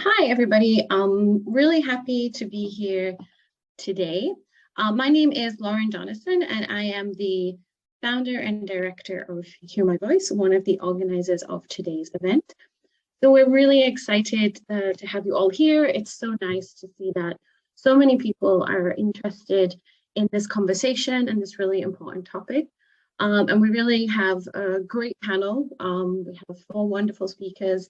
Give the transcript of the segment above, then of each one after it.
Hi, everybody. I'm really happy to be here today. My name is Lauren Jonathan, and I am the founder and director of Hear My Voice, one of the organizers of today's event. So we're really excited to have you all here. It's so nice to see that so many people are interested in this conversation and this really important topic. And we really have a great panel. We have 4 wonderful speakers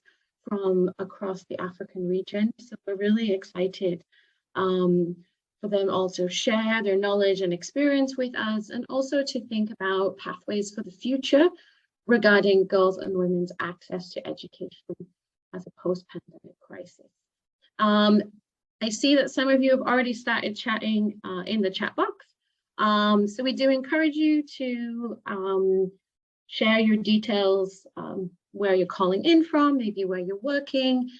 from across the African region. So we're really excited for them also share their knowledge and experience with us, and also to think about pathways for the future regarding girls' and women's access to education as a post-pandemic crisis. I see that some of you have already started chatting in the chat box. So we do encourage you to share your details, where you're calling in from, maybe where you're working,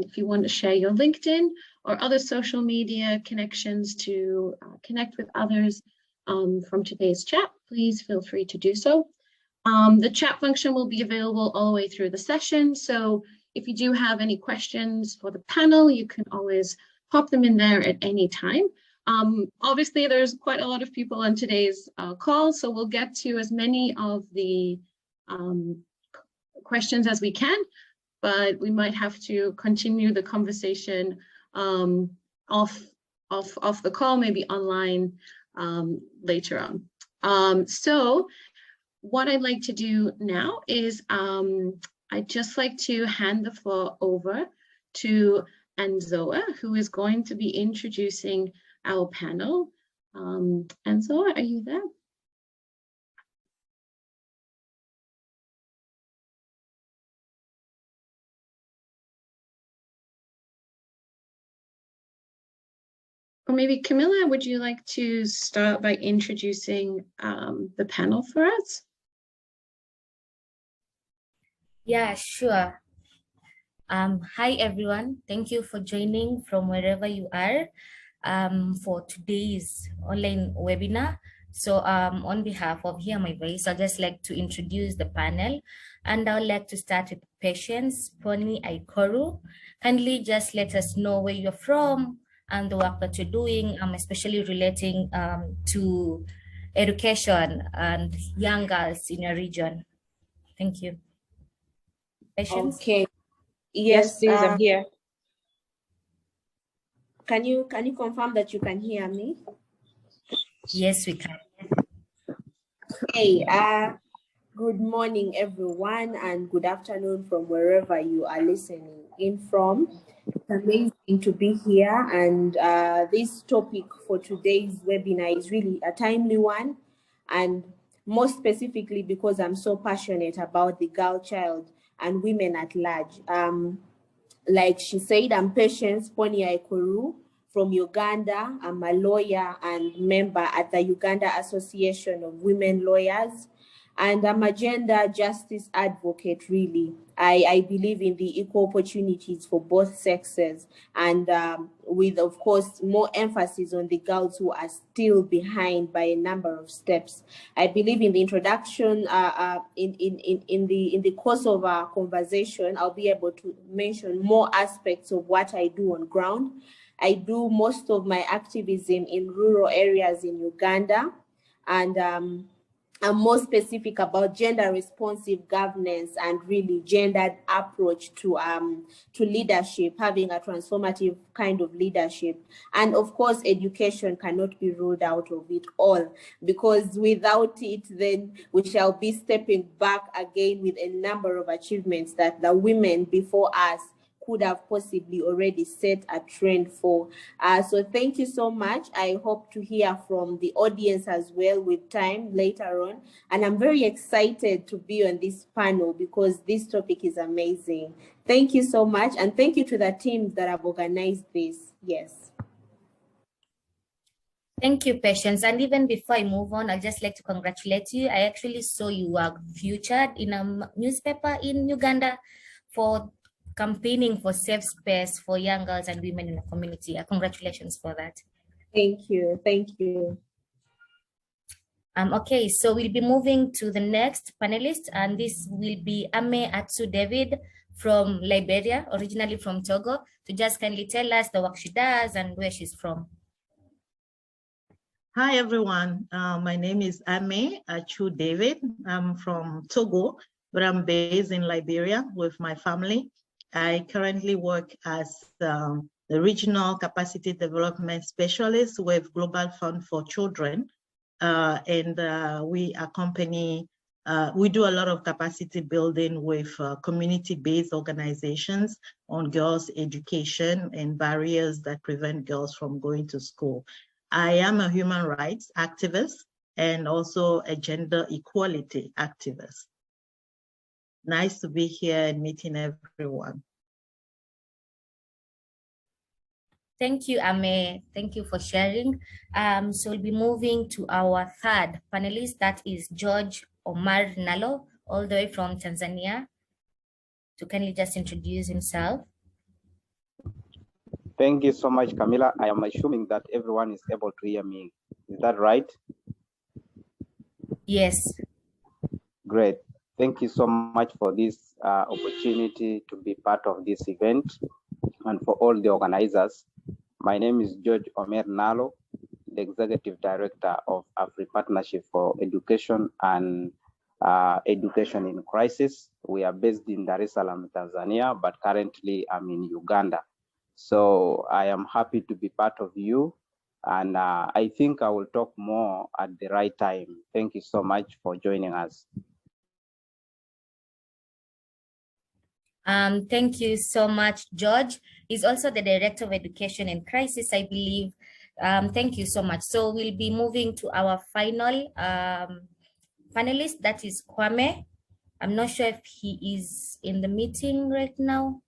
if you want to share your LinkedIn or other social media connections to connect with others from today's chat, please feel free to do so. The chat function will be available all the way through the session. So if you do have any questions for the panel, you can always pop them in there at any time. Obviously, there's quite a lot of people on today's call, so we'll get to as many of the questions as we can, but we might have to continue the conversation off the call, maybe online later on. So what I'd like to do now is I'd just like to hand the floor over to Anzoa, who is going to be introducing our panel. Anzoa, are you there? Or maybe Camilla, would you like to start by introducing the panel for us? Yeah, sure. Hi, everyone. Thank you for joining from wherever you are for today's online webinar. So on behalf of Hear My Voice, I'd just like to introduce the panel, and I'd like to start with Patience Pony Aikoru. Kindly just let us know where you're from and the work that you're doing, especially relating to education and young girls in your region. Thank you. Patience? Okay. Yes, please, I'm here. Can you confirm that you can hear me? Yes, we can. Hey, good morning, everyone, and good afternoon from wherever you are listening in from. It's amazing to be here, and this topic for today's webinar is really a timely one, and more specifically because I'm so passionate about the girl child and women at large. Like she said, I'm Patience Pony Aikoru from Uganda. I'm a lawyer and member at the Uganda Association of Women Lawyers. And I'm a gender justice advocate, really. I believe in the equal opportunities for both sexes, and with, of course, more emphasis on the girls who are still behind by a number of steps. I believe in the introduction, in the course of our conversation, I'll be able to mention more aspects of what I do on ground. I do most of my activism in rural areas in Uganda, and I'm more specific about gender responsive governance and really gendered approach to leadership, having a transformative kind of leadership. And of course, education cannot be ruled out of it all, because without it, then we shall be stepping back again with a number of achievements that the women before us could have possibly already set a trend for. So thank you so much. I hope to hear from the audience as well with time later on. And I'm very excited to be on this panel because this topic is amazing. Thank you so much. And thank you to the teams that have organized this. Yes. Thank you, Patience. And even before I move on, I'd just like to congratulate you. I actually saw you were featured in a newspaper in Uganda for campaigning for safe space for young girls and women in the community. Congratulations for that. Thank you. Thank you. Okay, so we'll be moving to the next panelist, and this will be Ame Atsu David from Liberia, originally from Togo, to just kindly tell us the work she does and where she's from. Hi, everyone. My name is Ame Achu David. I'm from Togo, but I'm based in Liberia with my family. I currently work as the Regional Capacity Development Specialist with Global Fund for Children. We accompany, we do a lot of capacity building with community-based organizations on girls' education and barriers that prevent girls from going to school. I am a human rights activist and also a gender equality activist. Nice to be here and meeting everyone. Thank you, Ame. Thank you for sharing. So we'll be moving to our third panelist, that is George Omar Nalo, all the way from Tanzania, to kindly just introduce himself. Thank you so much, Camilla. I am assuming that everyone is able to hear me. Is that right? Yes. Great. Thank you so much for this opportunity to be part of this event and for all the organizers. My name is George Omer Nalo, the Executive Director of Afri Partnership for Education and Education in Crisis. We are based in Dar es Salaam, Tanzania, but currently I'm in Uganda. So I am happy to be part of you, and I think I will talk more at the right time. Thank you so much for joining us. Thank you so much, George. He's also the Director of Education in Crisis, I believe. Thank you so much. So we'll be moving to our final panelist, that is Kwame. I'm not sure if he is in the meeting right now.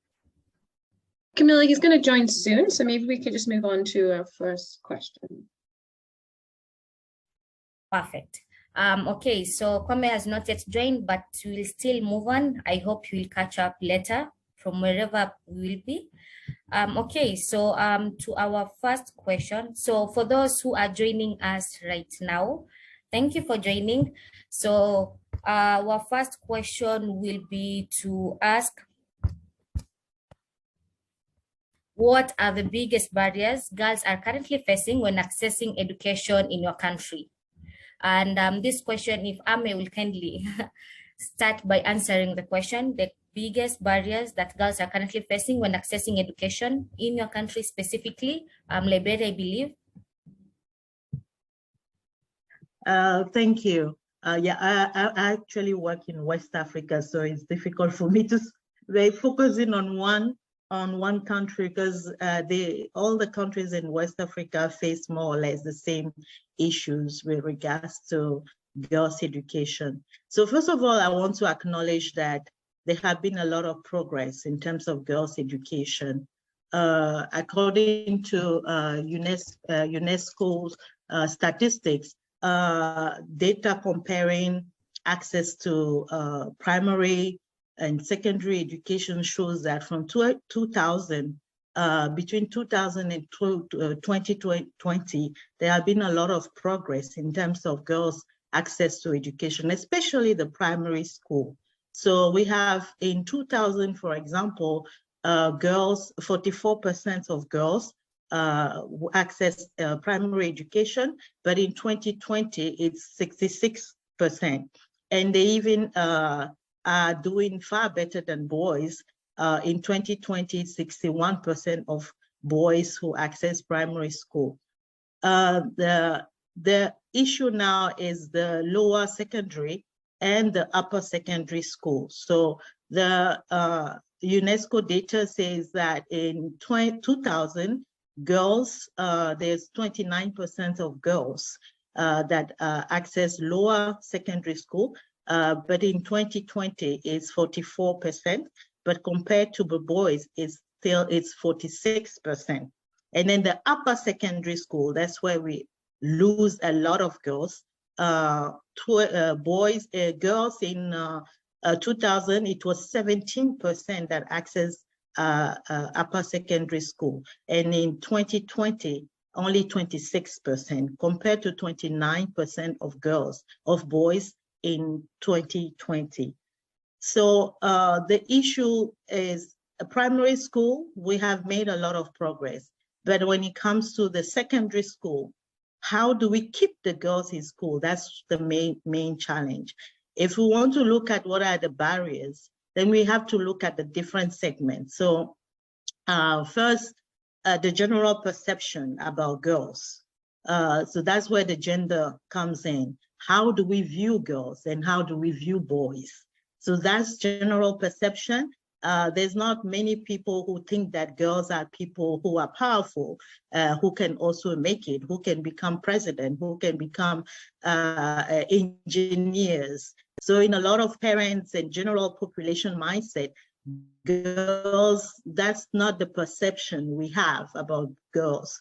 Camilla, he's going to join soon, so maybe we could just move on to our first question. Perfect. Okay, so Kwame has not yet joined, but we'll still move on. I hope you will catch up later from wherever we will be. Okay, so to our first question. So for those who are joining us right now, thank you for joining. So our first question will be to ask, what are the biggest barriers girls are currently facing when accessing education in your country? And this question, if Ame will kindly start by answering the question, the biggest barriers that girls are currently facing when accessing education in your country, specifically, Liberia, I believe. Thank you. Yeah, I actually work in West Africa, so it's difficult for me to be focusing on one country, because all the countries in West Africa face more or less the same issues with regards to girls' education. So first of all, I want to acknowledge that there have been a lot of progress in terms of girls' education. According to UNESCO's statistics, data comparing access to primary and secondary education shows that from 2000, between 2000 and 2020, there have been a lot of progress in terms of girls' access to education, especially the primary school. So we have in 2000, for example, girls, 44% of girls access primary education, but in 2020, it's 66%. And they even are doing far better than boys. In 2020, 61% of boys who access primary school. The issue now is the lower secondary and the upper secondary school. So the UNESCO data says that in 2000, girls, there's 29% of girls that access lower secondary school, but in 2020 it's 44%, but compared to the boys, it's 46%. And then the upper secondary school, that's where we lose a lot of girls. Girls in 2000, it was 17% that access upper secondary school. And in 2020, only 26%, compared to 29% of boys in 2020. So the issue is primary school, we have made a lot of progress. But when it comes to the secondary school, how do we keep the girls in school? That's the main challenge. If we want to look at what are the barriers, then we have to look at the different segments. So first, the general perception about girls. So that's where the gender comes in. How do we view girls and how do we view boys? So that's general perception. There's not many people who think that girls are people who are powerful, who can also make it, who can become president, who can become engineers. So in a lot of parents and general population mindset, girls, that's not the perception we have about girls.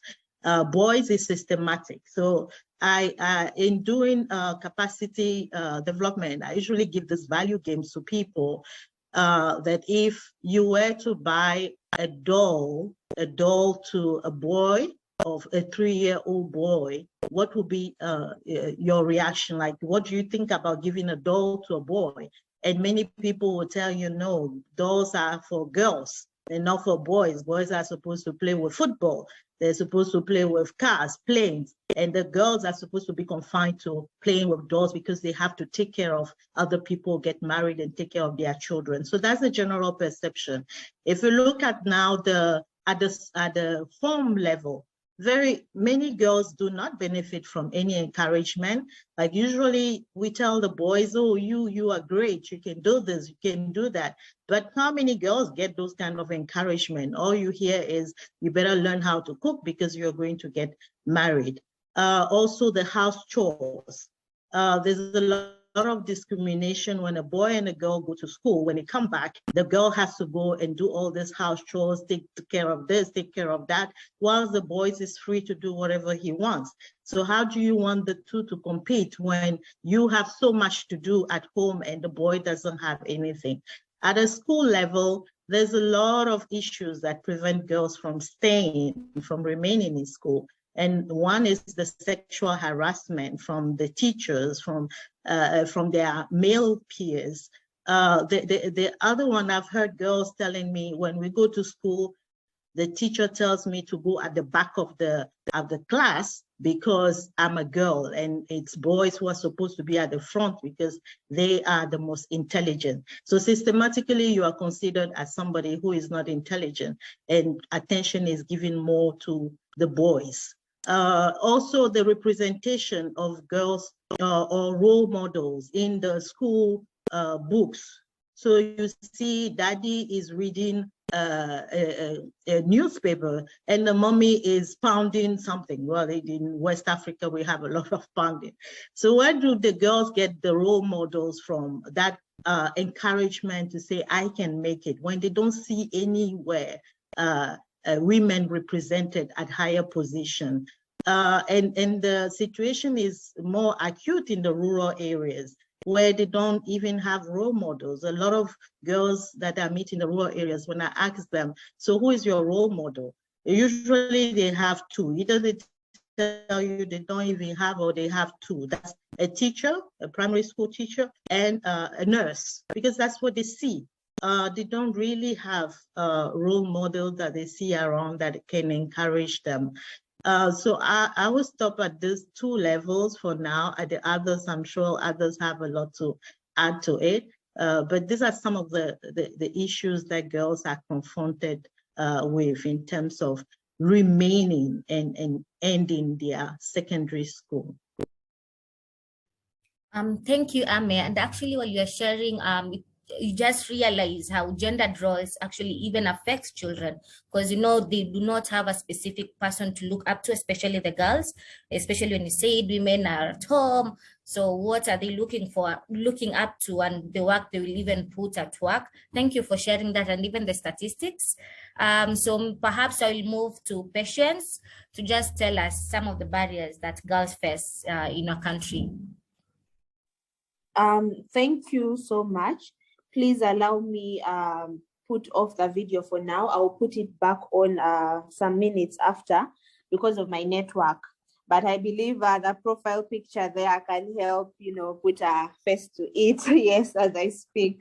Boys is systematic. So in doing capacity development, I usually give this value games to people that if you were to buy a doll to a boy, of a 3-year-old boy, what would be your reaction? Like, what do you think about giving a doll to a boy? And many people will tell you, no, dolls are for girls and not for boys. Boys are supposed to play with football. They're supposed to play with cars, planes, and the girls are supposed to be confined to playing with dolls because they have to take care of other people, get married, and take care of their children. So that's the general perception. If you look at now at the form level, very many girls do not benefit from any encouragement. Like usually we tell the boys, oh, you are great, you can do this, you can do that. But how many girls get those kind of encouragement? All you hear is you better learn how to cook because you're going to get married. Also the house chores. There's a lot of discrimination when a boy and a girl go to school. When they come back, the girl has to go and do all this house chores, take care of this, take care of that, while the boy is free to do whatever he wants. So how do you want the two to compete when you have so much to do at home and the boy doesn't have anything? At a school level, there's a lot of issues that prevent girls from remaining in school. And one is the sexual harassment from the teachers, from their male peers. The other one, I've heard girls telling me when we go to school, the teacher tells me to go at the back of the class because I'm a girl, and it's boys who are supposed to be at the front because they are the most intelligent. So systematically, you are considered as somebody who is not intelligent, and attention is given more to the boys. Also, the representation of girls or role models in the school books. So you see daddy is reading a newspaper and the mommy is pounding something. Well, in West Africa, we have a lot of pounding. So where do the girls get the role models from, that encouragement to say, I can make it, when they don't see anywhere women represented at higher position? And the situation is more acute in the rural areas, where they don't even have role models. A lot of girls that I meet in the rural areas, when I ask them, so who is your role model? Usually they have two. Either they tell you they don't even have, or they have two. That's a teacher, a primary school teacher, and a nurse, because that's what they see. They don't really have role models that they see around that can encourage them. So I will stop at these two levels for now. At the others, I'm sure others have a lot to add to it. But these are some of the issues that girls are confronted with in terms of remaining and ending their secondary school. Thank you, Ame. And actually, while you're sharing, you just realize how gender roles actually even affects children, because they do not have a specific person to look up to, especially the girls, especially when you say women are at home. So what are they looking up to, and the work they will even put at work? Thank you for sharing that, and even the statistics. So perhaps I will move to Patience to just tell us some of the barriers that girls face in our country. Thank you so much. Please allow me put off the video for now. I'll put it back on some minutes after because of my network. but I believe the profile picture there can help, put a face to it. Yes, as I speak.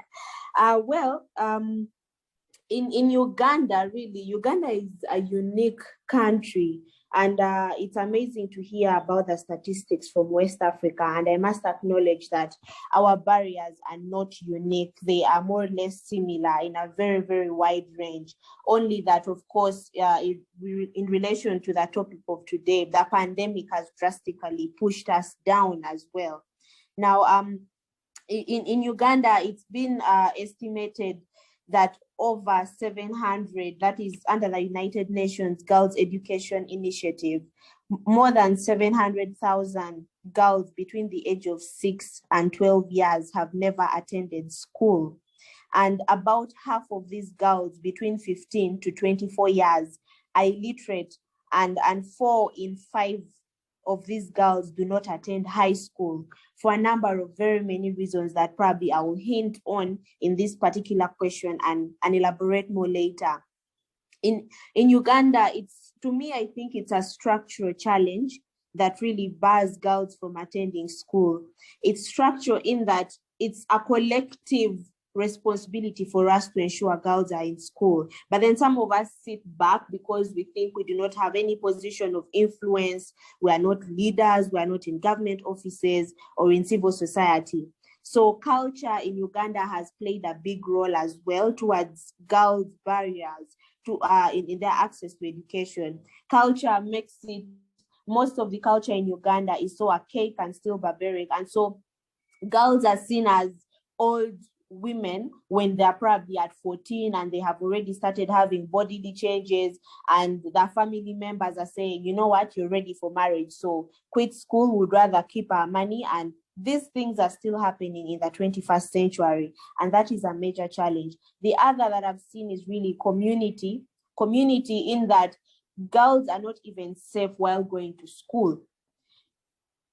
In Uganda, really, Uganda is a unique country, and it's amazing to hear about the statistics from West Africa. And I must acknowledge that our barriers are not unique. They are more or less similar in a very, very wide range. Only that, of course, in relation to the topic of today, the pandemic has drastically pushed us down as well. Now, in Uganda, it's been estimated that over 700, that is under the United Nations Girls Education Initiative, more than 700,000 girls between the age of 6 and 12 years have never attended school. And about half of these girls between 15 to 24 years are illiterate, and 4 in 5 of these girls do not attend high school for a number of very many reasons that probably I will hint on in this particular question and elaborate more later. In Uganda, to me, I think it's a structural challenge that really bars girls from attending school. It's structural in that it's a collective responsibility for us to ensure girls are in school. But then some of us sit back because we think we do not have any position of influence. We are not leaders, we are not in government offices or in civil society. So culture in Uganda has played a big role as well towards girls' barriers to in their access to education. Culture makes it, most of the culture in Uganda is so archaic and still barbaric. And so girls are seen as old women when they're probably at 14 and they have already started having bodily changes, and their family members are saying, you know what, you're ready for marriage, so quit school, would rather keep our money. And these things are still happening in the 21st century, and that is a major challenge. The other that I've seen is really community in that girls are not even safe while going to school.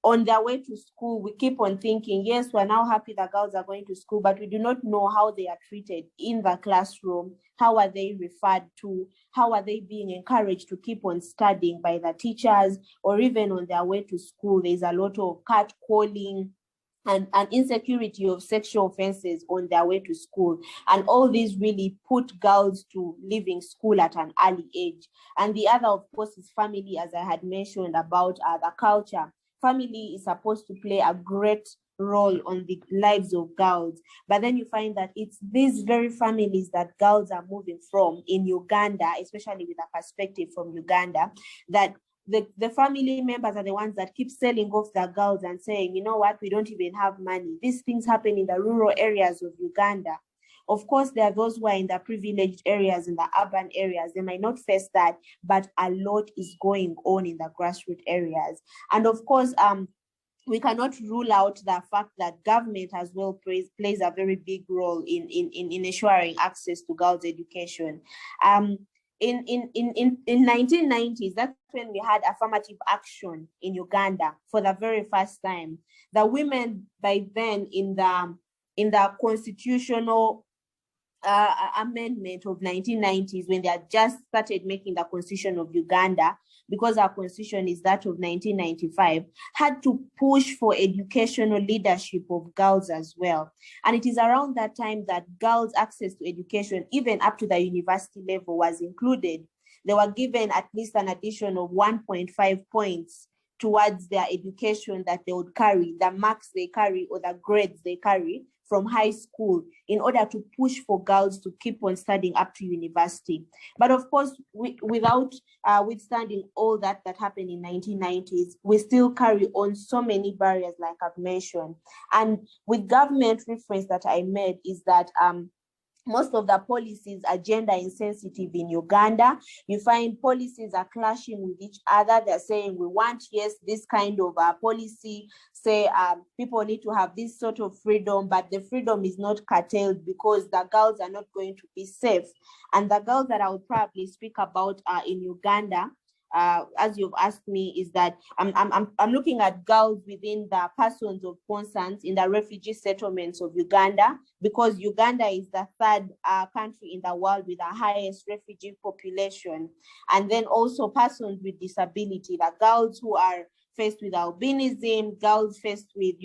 On their way to school, we keep on thinking, yes, we're now happy that girls are going to school, but we do not know how they are treated in the classroom. How are they referred to? How are they being encouraged to keep on studying by the teachers? Or even on their way to school, there's a lot of catcalling and insecurity of sexual offenses on their way to school. And all these really put girls to leaving school at an early age. And the other, of course, is family, as I had mentioned about the culture. Family is supposed to play a great role on the lives of girls. But then you find that it's these very families that girls are moving from in Uganda, especially with a perspective from Uganda, that the family members are the ones that keep selling off their girls and saying, you know what, we don't even have money. These things happen in the rural areas of Uganda. Of course, there are those who are in the privileged areas, in the urban areas. They might not face that, but a lot is going on in the grassroots areas. And of course, we cannot rule out the fact that government as well plays a very big role in ensuring access to girls' education. In 1990s, that's when we had affirmative action in Uganda for the very first time. The women by then in the constitutional amendment of 1990s, when they had just started making the constitution of Uganda, because our constitution is that of 1995, had to push for educational leadership of girls as well. And it is around that time that girls' access to education, even up to the university level, was included. They were given at least an addition of 1.5 points towards their education that they would carry, the marks they carry or the grades they carry from high school, in order to push for girls to keep on studying up to university. But of course, without withstanding all that happened in 1990s, we still carry on so many barriers like I've mentioned. And with government reference that I made is that most of the policies are gender insensitive in Uganda. You find policies are clashing with each other. They're saying we want, yes, this kind of policy, say people need to have this sort of freedom, but the freedom is not curtailed because the girls are not going to be safe. And the girls that I would probably speak about in Uganda, as you've asked me, is that I'm looking at girls within the persons of consent in the refugee settlements of Uganda, because Uganda is the third country in the world with the highest refugee population. And then also persons with disability, the girls who are faced with albinism, girls faced with,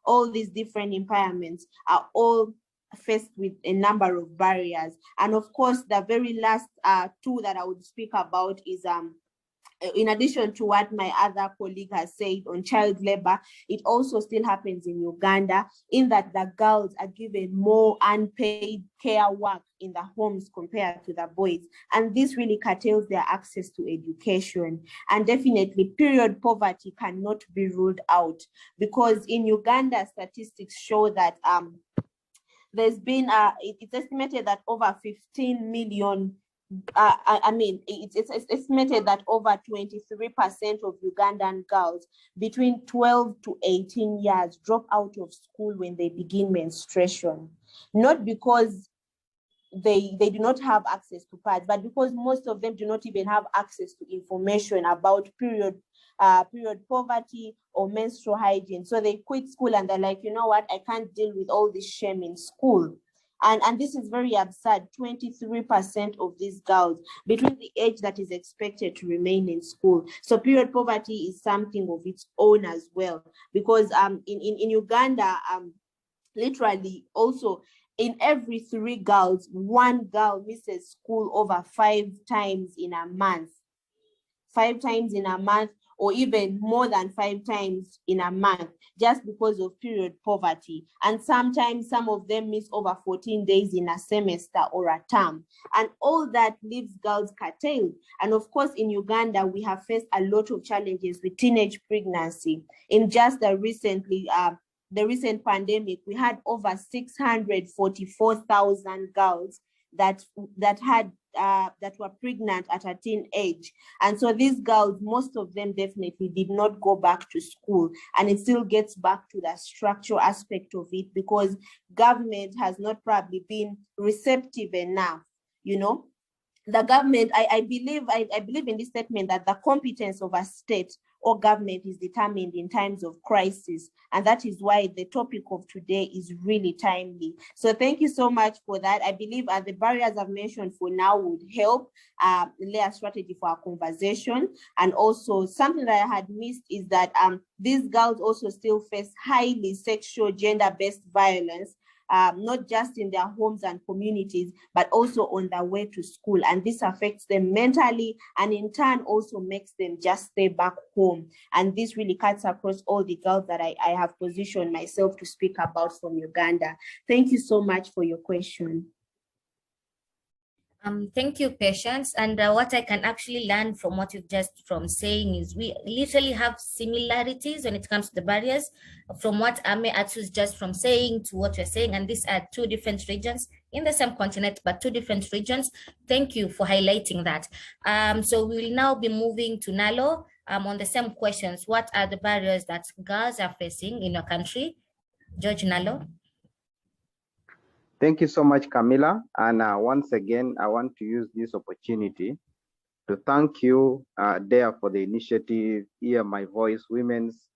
all these different impairments are all faced with a number of barriers. And of course, the very last two that I would speak about is in addition to what my other colleague has said on child labor, it also still happens in Uganda, in that the girls are given more unpaid care work in the homes compared to the boys. And this really curtails their access to education. And definitely period poverty cannot be ruled out, because in Uganda, statistics show that there's been, it's estimated that over 15 million it's estimated that over 23% of Ugandan girls between 12 to 18 years drop out of school when they begin menstruation. Not because they do not have access to pads, but because most of them do not even have access to information about period poverty or menstrual hygiene. So they quit school and they're like, you know what, I can't deal with all this shame in school. And this is very absurd. 23% of these girls between the age that is expected to remain in school. So period poverty is something of its own as well, because in Uganda, literally also in every 3 girls, 1 girl misses school over 5 times in a month. 5 times in a month, or even more than 5 times in a month, just because of period poverty. And sometimes some of them miss over 14 days in a semester or a term. And all that leaves girls curtailed. And of course, in Uganda, we have faced a lot of challenges with teenage pregnancy. In just the recent pandemic, we had over 644,000 girls that were pregnant at a teen age. And so these girls, most of them definitely did not go back to school. And it still gets back to the structural aspect of it, because government has not probably been receptive enough. The government, I believe in this statement that the competence of a state or government is determined in times of crisis. And that is why the topic of today is really timely. So thank you so much for that. I believe the barriers I've mentioned for now would help lay a strategy for our conversation. And also something that I had missed is that these girls also still face highly sexual, gender-based violence, not just in their homes and communities, but also on their way to school. And this affects them mentally, and in turn also makes them just stay back home. And this really cuts across all the girls that I have positioned myself to speak about from Uganda. Thank you so much for your question. Thank you, Patience. And what I can actually learn from what you've just from saying is we literally have similarities when it comes to the barriers, from what Ame Atsu's just from saying to what you're saying. And these are 2 different regions in the same continent, but 2 different regions. Thank you for highlighting that. So we will now be moving to Nalo on the same questions. What are the barriers that girls are facing in your country? George Nalo. Thank you so much, Camilla. And once again, I want to use this opportunity to thank you, Dare, for the initiative, Hear My Voice, Women's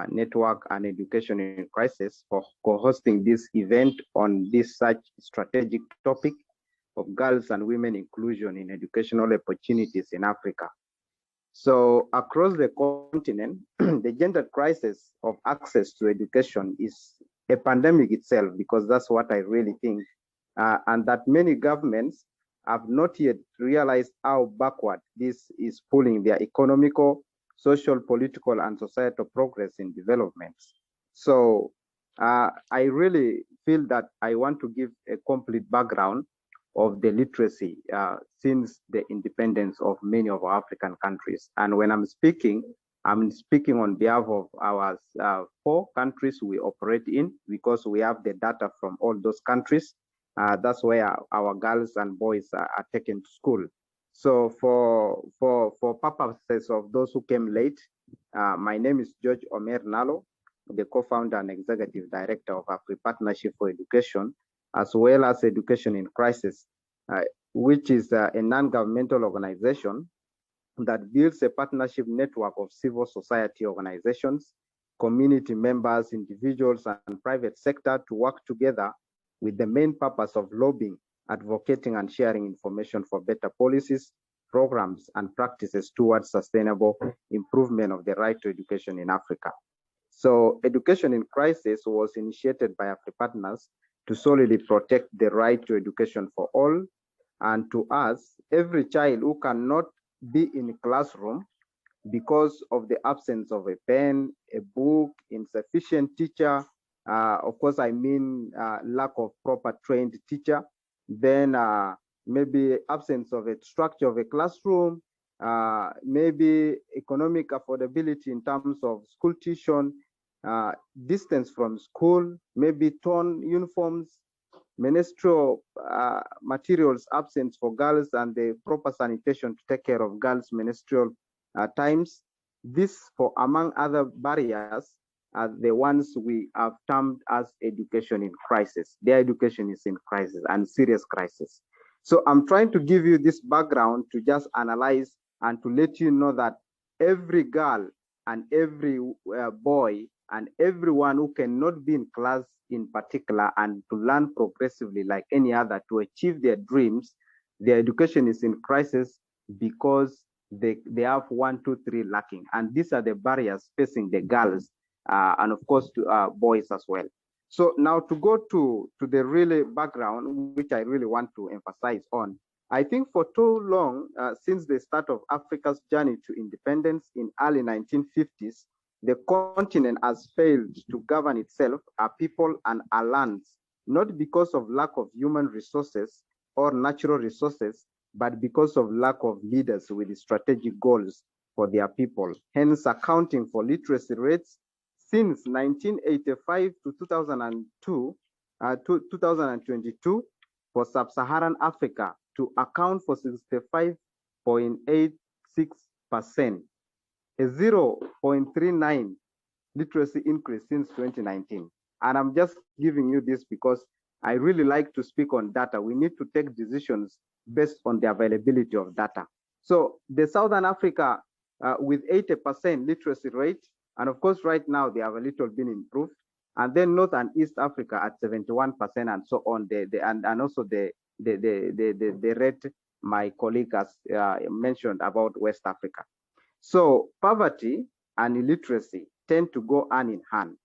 Network and Education in Crisis, for co-hosting this event on this such strategic topic of girls and women inclusion in educational opportunities in Africa. So across the continent, the gender crisis of access to education is a pandemic itself, because that's what I really think, and that many governments have not yet realized how backward this is pulling their economical, social, political, and societal progress in developments. So I really feel that I want to give a complete background of the literacy since the independence of many of our African countries. And when I'm speaking on behalf of our 4 countries we operate in, because we have the data from all those countries. That's where our girls and boys are taken to school. So for purposes of those who came late, my name is George Omer Nalo, the co-founder and executive director of Afri Partnership for Education, as well as Education in Crisis, which is a non-governmental organization that builds a partnership network of civil society organizations, community members, individuals, and private sector to work together with the main purpose of lobbying, advocating, and sharing information for better policies, programs and practices towards sustainable improvement of the right to education in Africa. So Education in Crisis was initiated by Afri partners to solely protect the right to education for all. And to us, every child who cannot be in a classroom because of the absence of a pen, a book, insufficient teacher, of course, I mean lack of proper trained teacher, then maybe absence of a structure of a classroom, maybe economic affordability in terms of school tuition, distance from school, maybe torn uniforms, menstrual materials absent for girls, and the proper sanitation to take care of girls' menstrual times. This, for among other barriers, are the ones we have termed as education in crisis. Their education is in crisis and serious crisis. So I'm trying to give you this background to just analyze and to let you know that every girl and every boy and everyone who cannot be in class in particular and to learn progressively like any other to achieve their dreams, their education is in crisis because they have 1, 2, 3 lacking. And these are the barriers facing the girls and of course to boys as well. So now to go to the really background, which I really want to emphasize on, I think for too long, since the start of Africa's journey to independence in early 1950s, the continent has failed to govern itself, our people and our lands, not because of lack of human resources or natural resources, but because of lack of leaders with strategic goals for their people, hence accounting for literacy rates since 1985 to 2022 for sub-Saharan Africa to account for 65.86%, a 0.39 literacy increase since 2019. And I'm just giving you this because I really like to speak on data. We need to take decisions based on the availability of data. So the Southern Africa with 80% literacy rate, and of course right now they have a little been improved, and then North and East Africa at 71% and so on. And also the rate my colleague has mentioned about West Africa. So poverty and illiteracy tend to go hand in hand.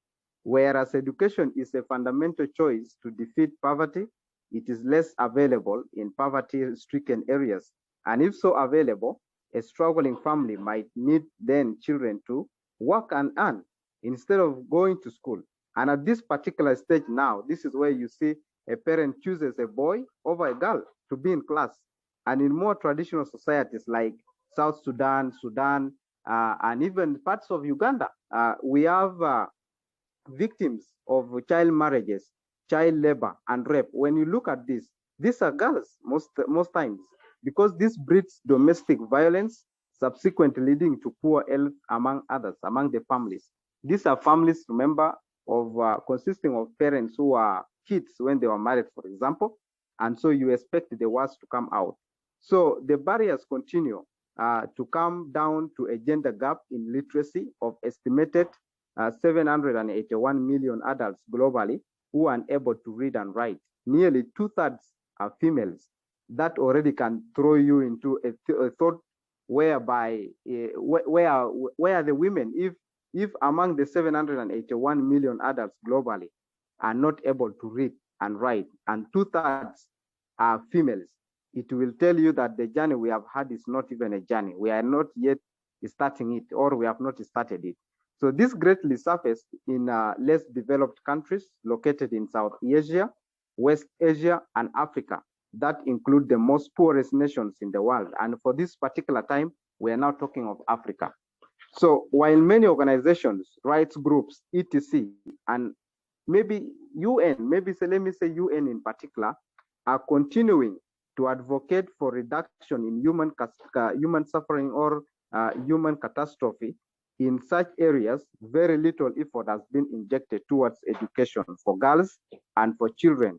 Whereas education is a fundamental choice to defeat poverty, it is less available in poverty-stricken areas. And if so available, a struggling family might need then children to work and earn instead of going to school. And at this particular stage now, this is where you see a parent chooses a boy over a girl to be in class. And in more traditional societies like South Sudan, and even parts of Uganda, we have victims of child marriages, child labor, and rape. When you look at this, these are girls most times, because this breeds domestic violence, subsequently leading to poor health among others, among the families. These are families, remember, of consisting of parents who are kids when they were married, for example, and so you expect the worst to come out. So the barriers continue to come down to a gender gap in literacy of estimated 781 million adults globally who are unable to read and write. Nearly 2/3 are females. That already can throw you into a thought whereby where are the women? If among the 781 million adults globally are not able to read and write, and 2/3 are females, it will tell you that the journey we have had is not even a journey. We are not yet starting it, or we have not started it. So this greatly surfaced in less developed countries located in South Asia, West Asia, and Africa, that include the most poorest nations in the world. And for this particular time, we are now talking of Africa. So while many organizations, rights groups, etc., and maybe UN, let me say UN in particular, are continuing to advocate for reduction in human suffering or human catastrophe, in such areas, very little effort has been injected towards education for girls and for children.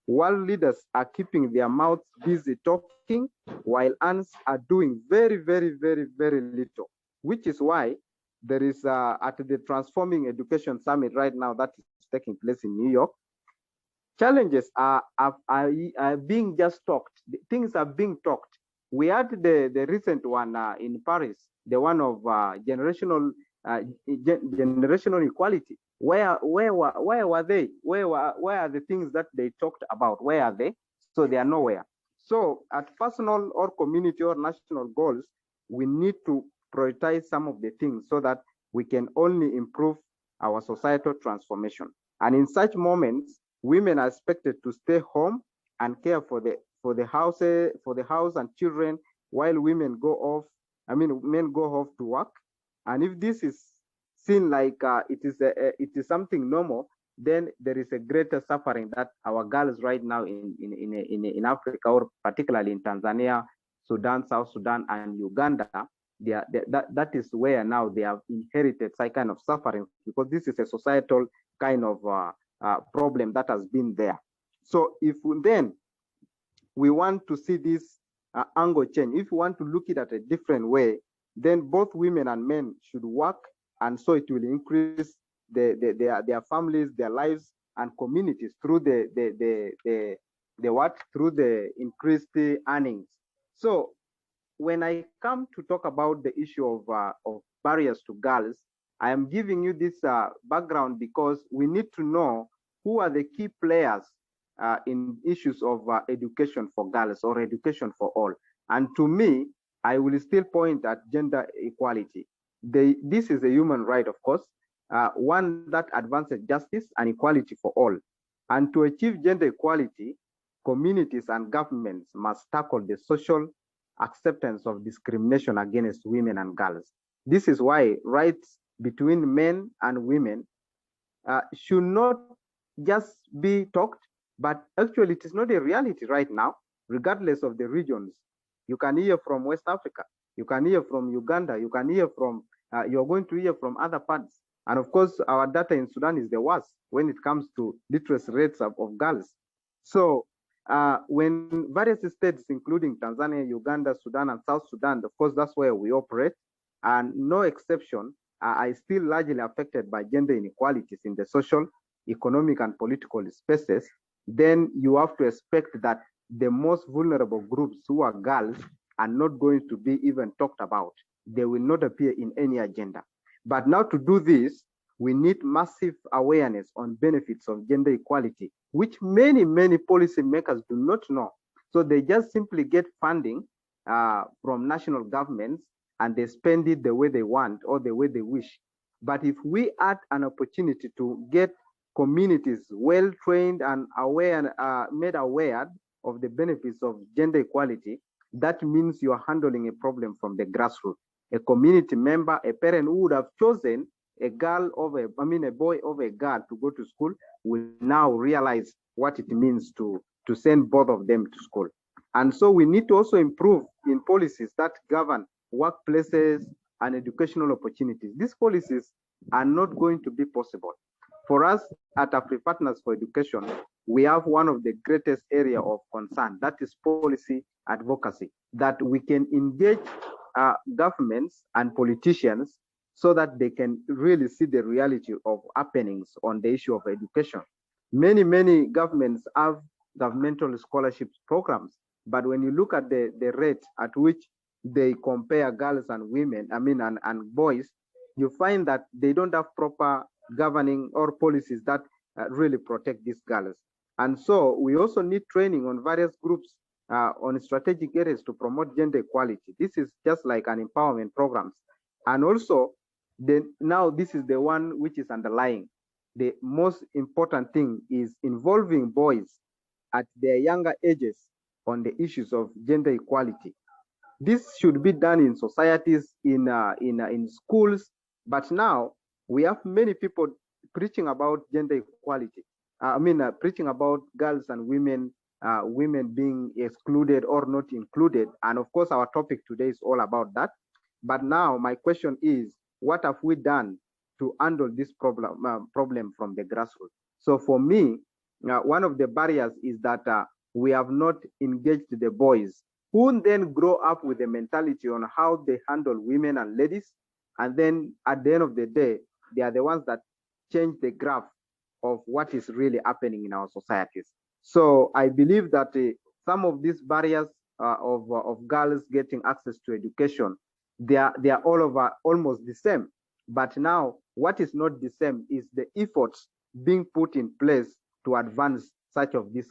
World leaders are keeping their mouths busy talking, while hands are doing very, very, very, very little, which is why there is at the Transforming Education Summit right now that is taking place in New York, challenges are being just talked. Things are being talked, We had the recent one in Paris, the one of generational equality. Where were they? Where are the things that they talked about? Where are they? So they are nowhere. So at personal or community or national goals, we need to prioritize some of the things so that we can only improve our societal transformation. And in such moments, women are expected to stay home and care for the house and children, while women go off. Men go off to work. And if this is seen like it is something normal, then there is a greater suffering that our girls right now in Africa, or particularly in Tanzania, Sudan, South Sudan, and Uganda, that is where now they have inherited some kind of suffering, because this is a societal kind of problem that has been there. So if then we want to see this angle change, if we want to look at it a different way, then both women and men should work, and so it will increase their families, their lives, and communities through the increased earnings. So when I come to talk about the issue of barriers to girls, I am giving you this background because we need to know who are the key players in issues of education for girls or education for all. And to me, I will still point at gender equality. This is a human right, of course, one that advances justice and equality for all. And to achieve gender equality, communities and governments must tackle the social acceptance of discrimination against women and girls. This is why rights between men and women should not just be talked, but actually it is not a reality right now, regardless of the regions. You can hear from West Africa, you can hear from Uganda, you can hear from, you're going to hear from other parts. And of course, our data in Sudan is the worst when it comes to literacy rates of girls. So when various states, including Tanzania, Uganda, Sudan, and South Sudan, of course, that's where we operate, and no exception, are still largely affected by gender inequalities in the social, economic, and political spaces, then you have to expect that the most vulnerable groups, who are girls, are not going to be even talked about. They will not appear in any agenda. But now to do this, we need massive awareness on benefits of gender equality, which many policymakers do not know. So they just simply get funding from national governments, and they spend it the way they want or the way they wish. But if we had an opportunity to get communities well trained and aware, made aware of the benefits of gender equality, that means you are handling a problem from the grassroots. A community member, a parent who would have chosen a boy over a girl to go to school, will now realize what it means to send both of them to school. And so we need to also improve in policies that govern workplaces and educational opportunities. These policies are not going to be possible. For us at Afri Partners for Education, we have one of the greatest area of concern, that is policy advocacy, that we can engage governments and politicians so that they can really see the reality of happenings on the issue of education. Many governments have governmental scholarship programs, but when you look at the rate at which they compare girls and women, and boys, you find that they don't have proper governing or policies that really protect these girls. And so we also need training on various groups on strategic areas to promote gender equality. This is just like an empowerment programs. And also, now this is the one which is underlying. The most important thing is involving boys at their younger ages on the issues of gender equality. This should be done in societies, in schools, but now we have many people preaching about gender equality. Preaching about girls and women being excluded or not included. And of course, our topic today is all about that. But now my question is, what have we done to handle this problem from the grassroots? So for me, one of the barriers is that we have not engaged the boys, who then grow up with a mentality on how they handle women and ladies. And then at the end of the day, they are the ones that change the graph of what is really happening in our societies. So I believe that some of these barriers of girls getting access to education, they are all over almost the same. But now, what is not the same is the efforts being put in place to advance such of these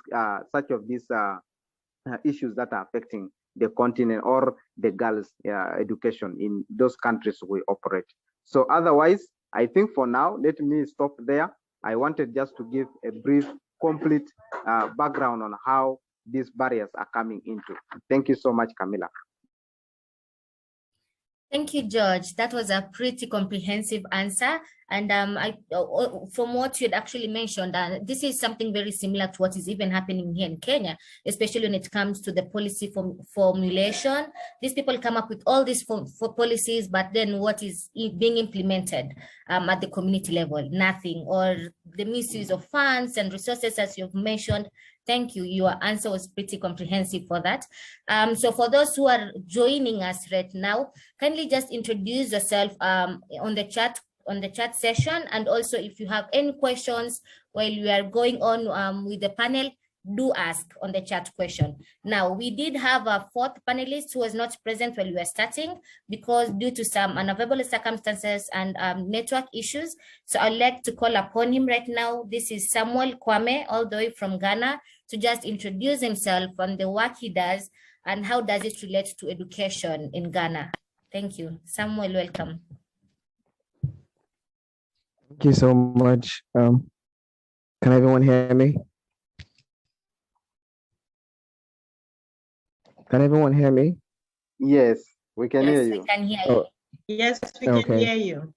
issues that are affecting the continent or the girls' education in those countries we operate. So otherwise, I think for now, let me stop there. I wanted just to give a brief, complete background on how these barriers are coming into. Thank you so much, Camilla. Thank you, George. That was a pretty comprehensive answer. And from what you had actually mentioned, this is something very similar to what is even happening here in Kenya, especially when it comes to the policy formulation. These people come up with all these for policies, but then what is being implemented at the community level? Nothing. Or the misuse of funds and resources, as you've mentioned. Thank you. Your answer was pretty comprehensive for that. So for those who are joining us right now, kindly just introduce yourself on the chat session. And also, if you have any questions while we are going on with the panel, do ask on the chat question. Now, we did have a fourth panelist who was not present when we were starting because due to some unavailable circumstances and network issues. So I'd like to call upon him right now. This is Samuel Kwame, all the way from Ghana, to just introduce himself and the work he does and how does it relate to education in Ghana. Thank you. Samuel, welcome. Thank you so much. Can everyone hear me? Can everyone hear me? Yes, we can hear you. Yes, we can hear you. Yes, we can hear you.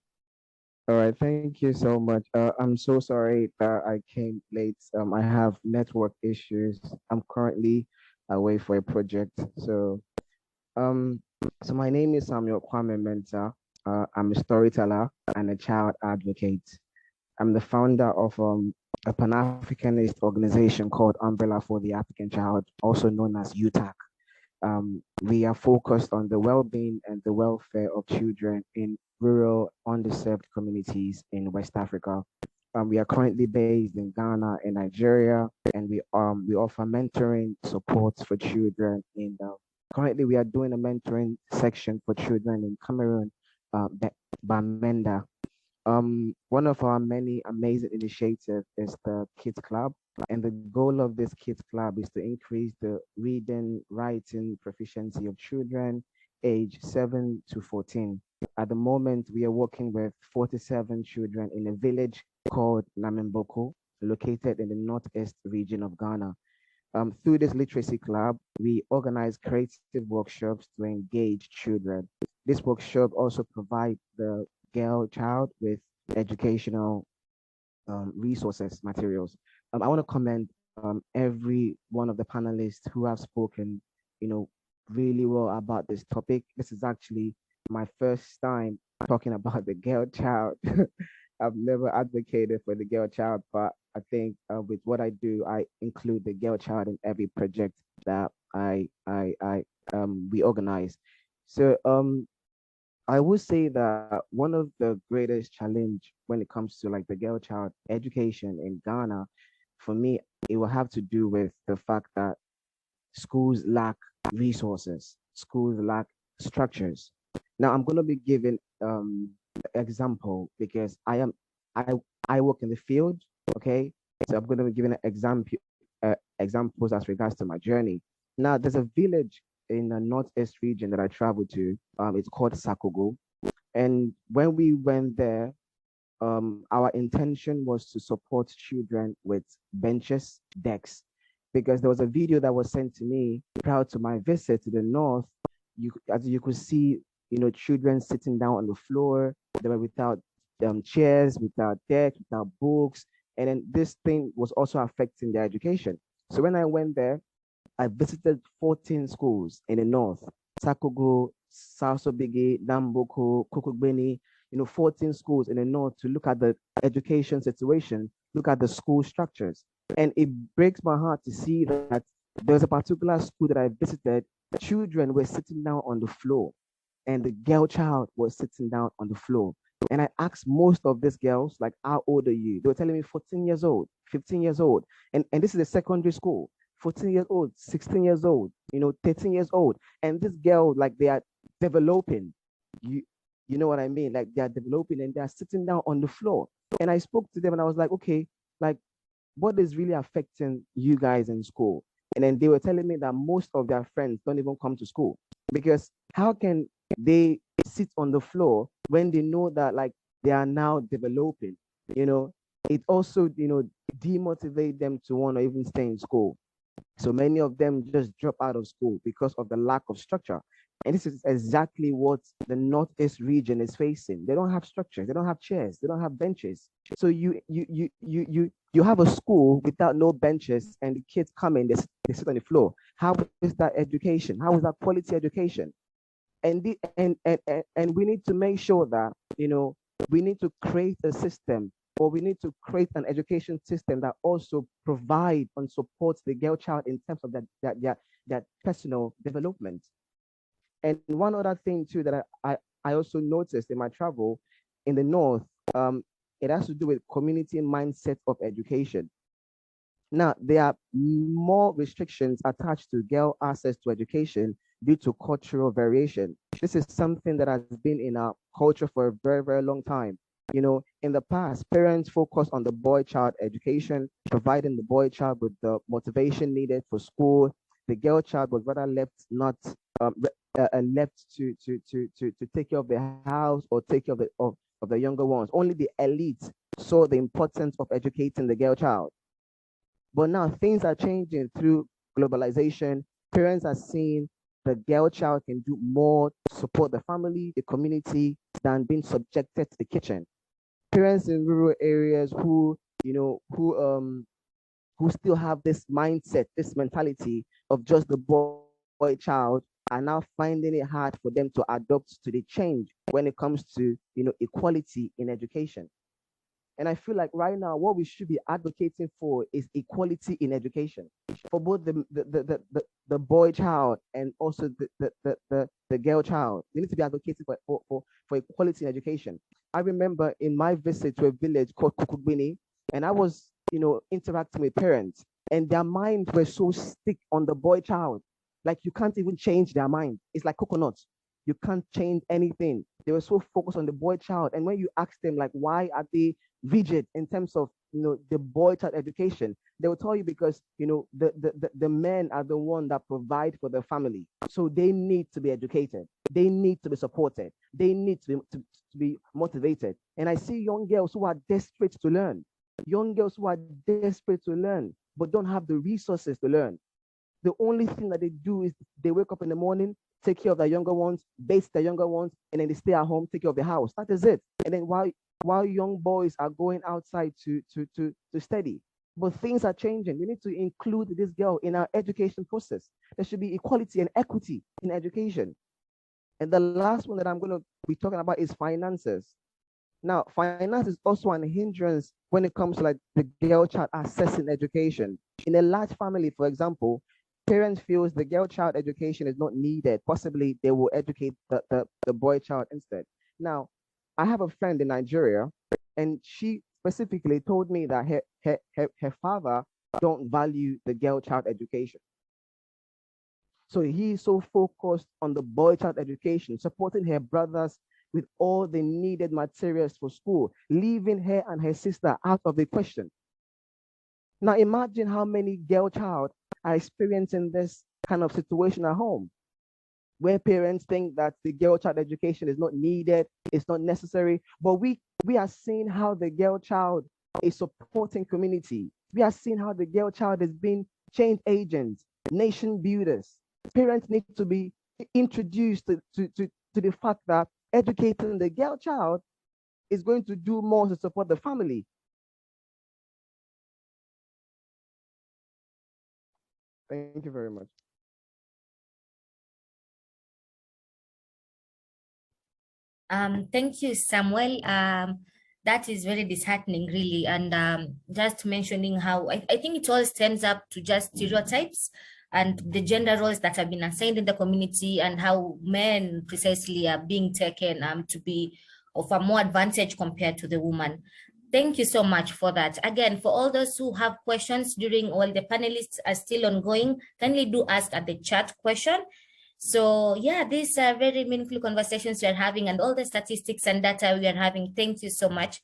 All right, thank you so much. I'm so sorry that I came late. I have network issues. I'm currently away for a project. So my name is Samuel Kwame Mensah. I'm a storyteller and a child advocate. I'm the founder of a Pan-Africanist organization called Umbrella for the African Child, also known as UTAC. We are focused on the well-being and the welfare of children in rural, underserved communities in West Africa. We are currently based in Ghana and Nigeria, and we offer mentoring support for children in currently we are doing a mentoring section for children in Cameroon, Bamenda. One of our many amazing initiatives is the Kids Club. And the goal of this Kids Club is to increase the reading, writing proficiency of children aged 7 to 14. At the moment, we are working with 47 children in a village called Namimboko, located in the northeast region of Ghana. Through this literacy club, we organize creative workshops to engage children. This workshop also provides the girl child with educational resources, materials. I want to commend every one of the panelists who have spoken, really well about this topic. This is actually my first time talking about the girl child. I've never advocated for the girl child, but I think with what I do, I include the girl child in every project that we organize. So I would say that one of the greatest challenge when it comes to like the girl child education in Ghana, for me, it will have to do with the fact that schools lack resources, schools lack structures. Now I'm going to be giving example because I work in the field. Okay, so I'm going to be giving an examples as regards to my journey. Now there's a village in the northeast region that I traveled to. It's called Sakogo, and when we went there, our intention was to support children with benches, desks, because there was a video that was sent to me prior to my visit to the north. As you could see, children sitting down on the floor. They were without chairs, without desks, without books, and then this thing was also affecting their education. So when I went there, I visited 14 schools in the north: Sakogo, Sasobigi, Namboko, Kukugbeni, 14 schools in the north to look at the education situation, look at the school structures. And it breaks my heart to see that there's a particular school that I visited, children were sitting down on the floor and the girl child was sitting down on the floor. And I asked most of these girls, like, how old are you? They were telling me 14 years old, 15 years old. And this is a secondary school. 14 years old, 16 years old, 13 years old. And this girl, like they are developing. You know what I mean? Like they are developing and they are sitting down on the floor. And I spoke to them and I was like, okay, like what is really affecting you guys in school? And then they were telling me that most of their friends don't even come to school because how can they sit on the floor when they know that like they are now developing? It also demotivate them to want to even stay in school. So many of them just drop out of school because of the lack of structure. And this is exactly what the Northeast region is facing. They don't have structure, they don't have chairs, they don't have benches. So you have a school without no benches and the kids come in, they sit on the floor. How is that education? How is that quality education? And we need to make sure that we need to create a system, or we need to create an education system that also provides and supports the girl child in terms of that personal development. And one other thing too that I also noticed in my travel in the North, it has to do with community mindset of education. Now, there are more restrictions attached to girl access to education due to cultural variation. This is something that has been in our culture for a very, very long time. In the past, parents focused on the boy child education, providing the boy child with the motivation needed for school. The girl child was rather left left to take care of the house or take care of the younger ones. Only the elites saw the importance of educating the girl child. But now things are changing through globalization. Parents are seeing the girl child can do more to support the family, the community, than being subjected to the kitchen. Parents in rural areas who still have this mindset, this mentality of just the boy child are now finding it hard for them to adopt to the change when it comes to equality in education. And I feel like right now, what we should be advocating for is equality in education for both the boy child and also the girl child. We need to be advocating for equality in education. I remember in my visit to a village called Kukugbini, and I was, interacting with parents, and their minds were so stick on the boy child. Like you can't even change their mind. It's like coconuts. You can't change anything. They were so focused on the boy child. And when you ask them, like, why are they rigid in terms of the boy child education, they will tell you because the men are the one that provide for the family, so they need to be educated, they need to be supported, they need to be motivated. And I see young girls who are desperate to learn, but don't have the resources to learn. The only thing that they do is they wake up in the morning, take care of their younger ones, bathe their younger ones, and then they stay at home, take care of the house. That is it. And then while young boys are going outside to study. But things are changing. We need to include this girl in our education process. There should be equality and equity in education. And the last one that I'm going to be talking about is finances. Now, finance is also an hindrance when it comes to like the girl child accessing education. In a large family, for example, parents feels the girl child education is not needed. Possibly they will educate the boy child instead. Now, I have a friend in Nigeria, and she specifically told me that her father don't value the girl child education. So he's so focused on the boy child education, supporting her brothers with all the needed materials for school, leaving her and her sister out of the question. Now imagine how many girl child are experiencing this kind of situation at home, where parents think that the girl child education is not needed, it's not necessary. But we are seeing how the girl child is supporting community. We are seeing how the girl child is being change agents, nation builders. Parents need to be introduced to the fact that educating the girl child is going to do more to support the family. Thank you very much. Thank you, Samuel. That is very disheartening, really. And just mentioning how I think it all stems up to just stereotypes and the gender roles that have been assigned in the community, and how men precisely are being taken to be of a more advantage compared to the woman. Thank you so much for that. Again, for all those who have questions during while the panelists are still ongoing, kindly do ask at the chat question. So yeah, these are very meaningful conversations we are having and all the statistics and data we are having. Thank you so much.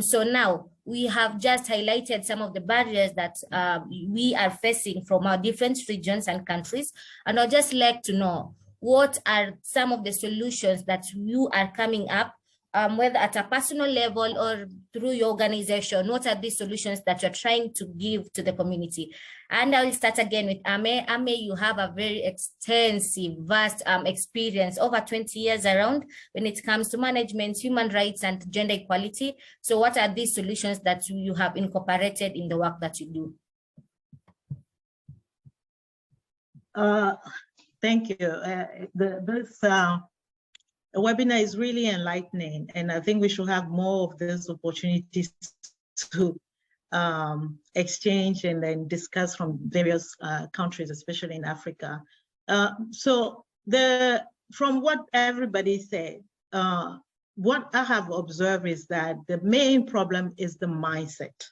So now we have just highlighted some of the barriers that we are facing from our different regions and countries. And I'd just like to know, what are some of the solutions that you are coming up, whether at a personal level or through your organization? What are these solutions that you're trying to give to the community? And I will start again with Ame. Ame, you have a very extensive, vast experience, over 20 years around when it comes to management, human rights, and gender equality. So what are these solutions that you have incorporated in the work that you do? Thank you. This webinar is really enlightening, and I think we should have more of these opportunities to exchange and then discuss from various countries, especially in Africa. So from what everybody said, what I have observed is that the main problem is the mindset.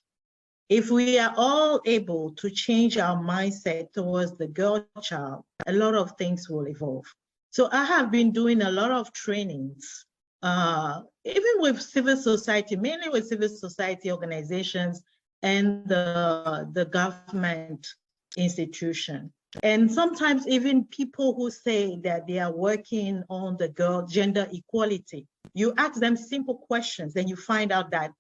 If we are all able to change our mindset towards the girl child, a lot of things will evolve. So I have been doing a lot of trainings, even with civil society, mainly with civil society organizations and the government institution. And sometimes even people who say that they are working on the gender equality, you ask them simple questions and you find out that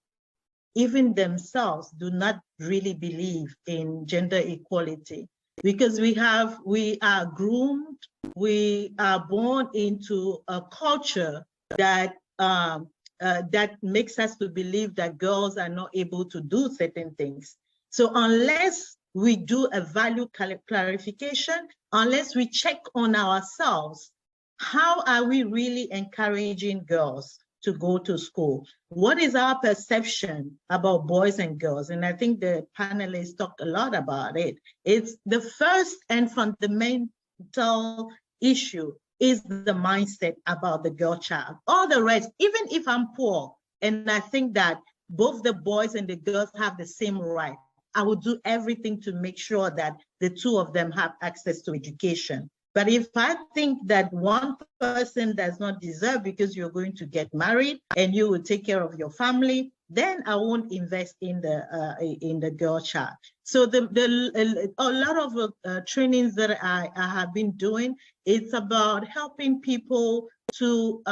even themselves do not really believe in gender equality, because we are groomed, we are born into a culture that that makes us to believe that girls are not able to do certain things. So unless we do a value clarification, unless we check on ourselves, how are we really encouraging girls to go to school? What is our perception about boys and girls? And I think the panelists talked a lot about it. It's the first and fundamental issue is the mindset about the girl child. All the rest, even if I'm poor, and I think that both the boys and the girls have the same right, I will do everything to make sure that the two of them have access to education. But if I think that one person does not deserve because you're going to get married and you will take care of your family, then I won't invest in the girl child. So a lot of trainings that I have been doing, it's about helping people to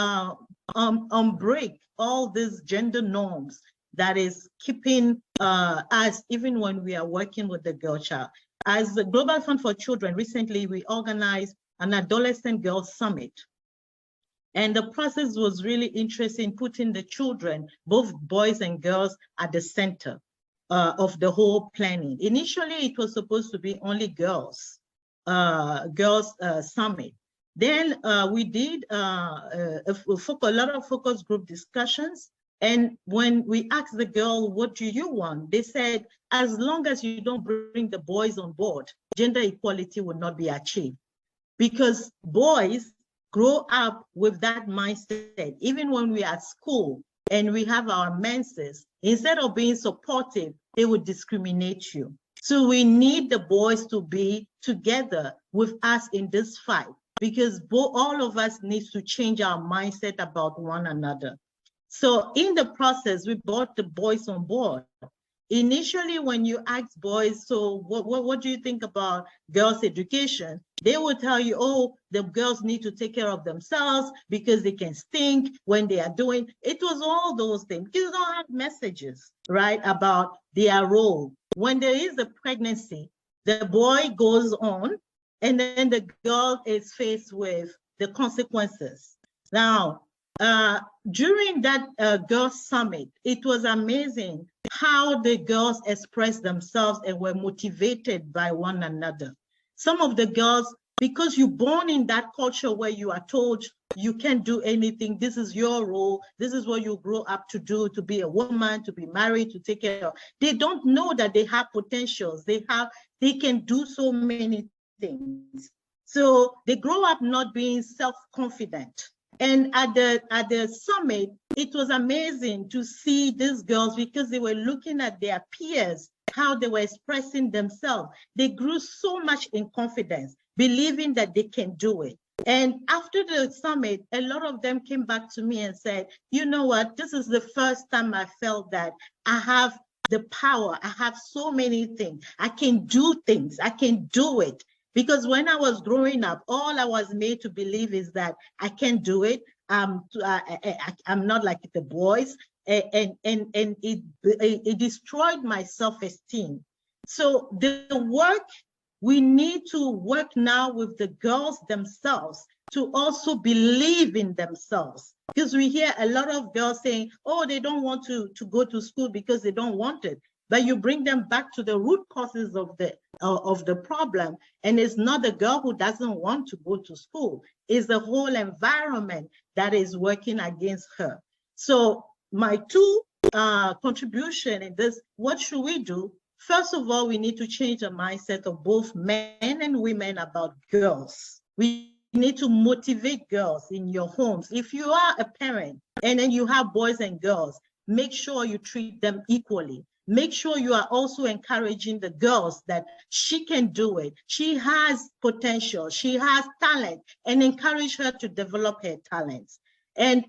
break all these gender norms that is keeping us, even when we are working with the girl child. As the Global Fund for Children, recently we organized an adolescent girls summit. And the process was really interesting, putting the children, both boys and girls, at the center of the whole planning. Initially, it was supposed to be only girls summit. Then we did a lot of focus group discussions. And when we asked the girl, what do you want? They said, as long as you don't bring the boys on board, gender equality will not be achieved. Because boys grow up with that mindset. Even when we are at school and we have our menses, instead of being supportive, they would discriminate you. So we need the boys to be together with us in this fight, because all of us need to change our mindset about one another. So in the process, we brought the boys on board. Initially, when you ask boys, so what do you think about girls' education? They will tell you, oh, the girls need to take care of themselves because they can stink when they are doing. It was all those things. You don't have messages, right, about their role. When there is a pregnancy, the boy goes on, and then the girl is faced with the consequences. Now, during that girls' summit, it was amazing how the girls expressed themselves and were motivated by one another. Some of the girls, because you're born in that culture where you are told you can't do anything, this is your role, this is what you grow up to do, to be a woman, to be married, to take care of. They don't know that they have potentials. They can do so many things. So they grow up not being self-confident. And at the summit, it was amazing to see these girls because they were looking at their peers, how they were expressing themselves. They grew so much in confidence, believing that they can do it. And after the summit, a lot of them came back to me and said, you know what, this is the first time I felt that I have the power. I have so many things. I can do things. I can do it. Because when I was growing up, all I was made to believe is that I can do it. I'm not like the boys. And it destroyed my self-esteem. So the work, we need to work now with the girls themselves to also believe in themselves. Because we hear a lot of girls saying, oh, they don't want to go to school because they don't want it. But you bring them back to the root causes of the problem. And it's not the girl who doesn't want to go to school. It's the whole environment that is working against her. So my two contribution in this, what should we do? First of all, we need to change the mindset of both men and women about girls. We need to motivate girls in your homes. If you are a parent and then you have boys and girls, make sure you treat them equally. Make sure you are also encouraging the girls that she can do it. She has potential, she has talent, and encourage her to develop her talents. And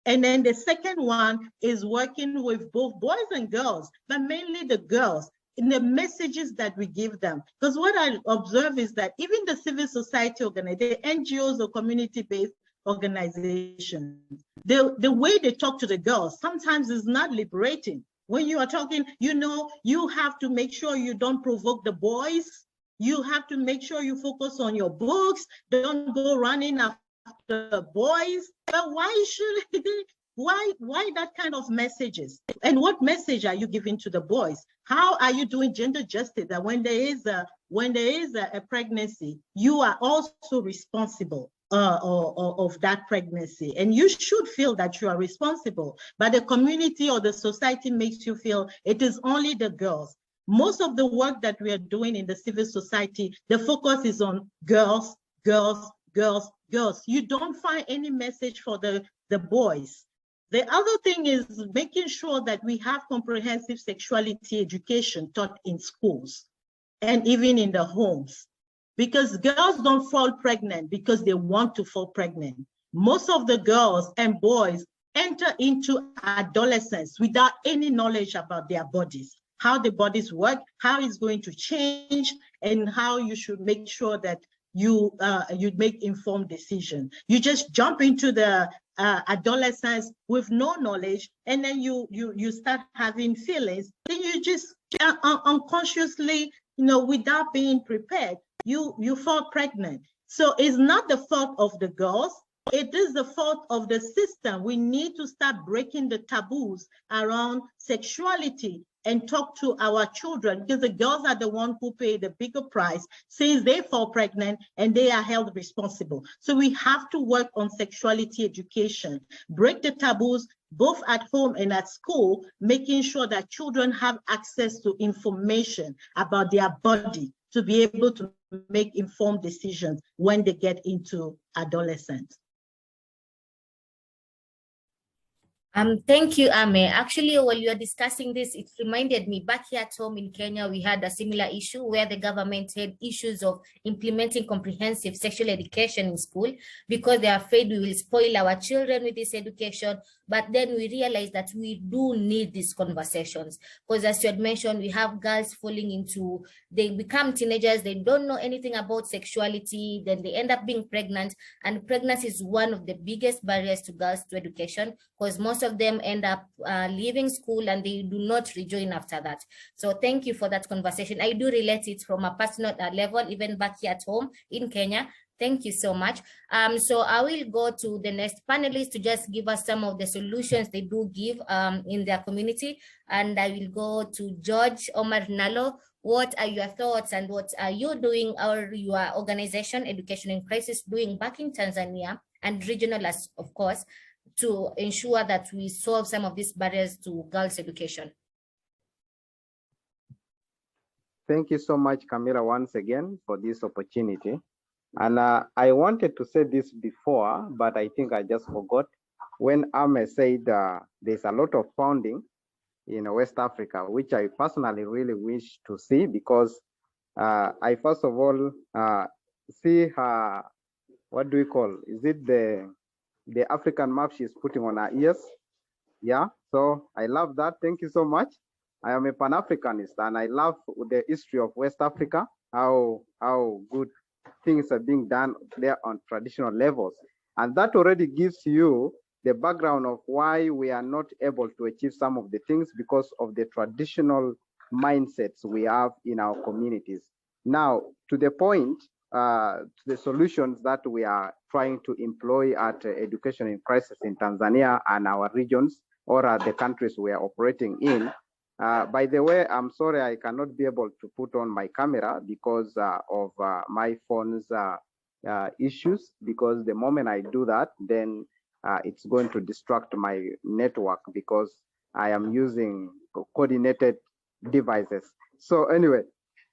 then the second one is working with both boys and girls, but mainly the girls, in the messages that we give them. Because what I observe is that even the civil society organizations, the NGOs or community-based organizations, the way they talk to the girls sometimes is not liberating. When you are talking, you have to make sure you don't provoke the boys. You have to make sure you focus on your books. Don't go running after boys. But why that kind of messages? And what message are you giving to the boys? How are you doing gender justice? That when there is a pregnancy, you are also responsible of that pregnancy, and you should feel that you are responsible. But the community or the society makes you feel it is only the girls. Most of the work that we are doing in the civil society, the focus is on girls, girls, girls, girls. You don't find any message for the boys. The other thing is making sure that we have comprehensive sexuality education taught in schools and even in the homes. Because girls don't fall pregnant because they want to fall pregnant. Most of the girls and boys enter into adolescence without any knowledge about their bodies, how the bodies work, how it's going to change, and how you should make sure that you make informed decisions. You just jump into the adolescence with no knowledge, and then you start having feelings. Then you just unconsciously, without being prepared, you fall pregnant. So it's not the fault of the girls. It is the fault of the system. We need to start breaking the taboos around sexuality and talk to our children, because the girls are the ones who pay the bigger price since they fall pregnant and they are held responsible. So we have to work on sexuality education, break the taboos both at home and at school, making sure that children have access to information about their body to be able to make informed decisions when they get into adolescence. Thank you, Ame. Actually, while you are discussing this, it reminded me back here at home in Kenya, we had a similar issue where the government had issues of implementing comprehensive sexual education in school because they are afraid we will spoil our children with this education. But then we realized that we do need these conversations because, as you had mentioned, we have girls falling into, they become teenagers, they don't know anything about sexuality, then they end up being pregnant, and pregnancy is one of the biggest barriers to girls to education because most of them end up leaving school and they do not rejoin after that. So thank you for that conversation. I do relate it from a personal level, even back here at home in Kenya. Thank you so much. So I will go to the next panelist to just give us some of the solutions they do give in their community. And I will go to George Omar Nalo. What are your thoughts and what are you doing, or your organization, EduInCrisis, doing back in Tanzania and regional, as of course, to ensure that we solve some of these barriers to girls' education? Thank you so much, Camila, once again for this opportunity. And I wanted to say this before, but I think I just forgot. When Ame said there's a lot of funding in West Africa, which I personally really wish to see, because I first of all see her, what do we call, is it the African map she's putting on her ears? Yeah, so I love that. Thank you so much. I am a Pan-Africanist and I love the history of West Africa, how good things are being done there on traditional levels. And that already gives you the background of why we are not able to achieve some of the things, because of the traditional mindsets we have in our communities. Now, to the point, to the solutions that we are trying to employ at Education in Crisis in Tanzania and our regions, or the countries we are operating in. By the way, I'm sorry I cannot be able to put on my camera because of my phone's issues, because the moment I do that, then it's going to distract my network, because I am using coordinated devices. So anyway,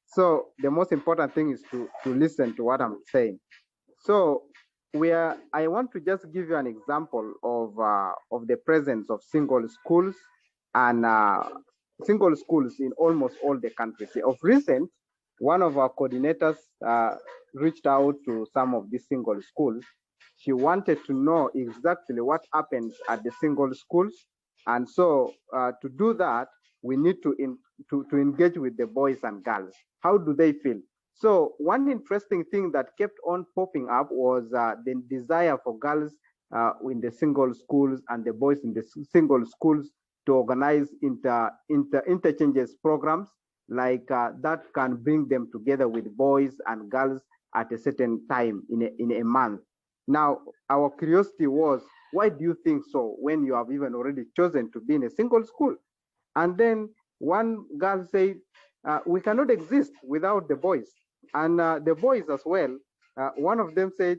so the most important thing is to listen to what I'm saying. So I want to just give you an example of the presence of single schools and single schools in almost all the countries. Of recent, one of our coordinators reached out to some of these single schools. She wanted to know exactly what happens at the single schools. And so to do that, we need to engage with the boys and girls. How do they feel? So one interesting thing that kept on popping up was the desire for girls in the single schools and the boys in the single schools to organize interchanges programs like that can bring them together with boys and girls at a certain time in a month. Now, our curiosity was, why do you think so when you have even already chosen to be in a single school? And then one girl said, we cannot exist without the boys. And the boys as well, one of them said,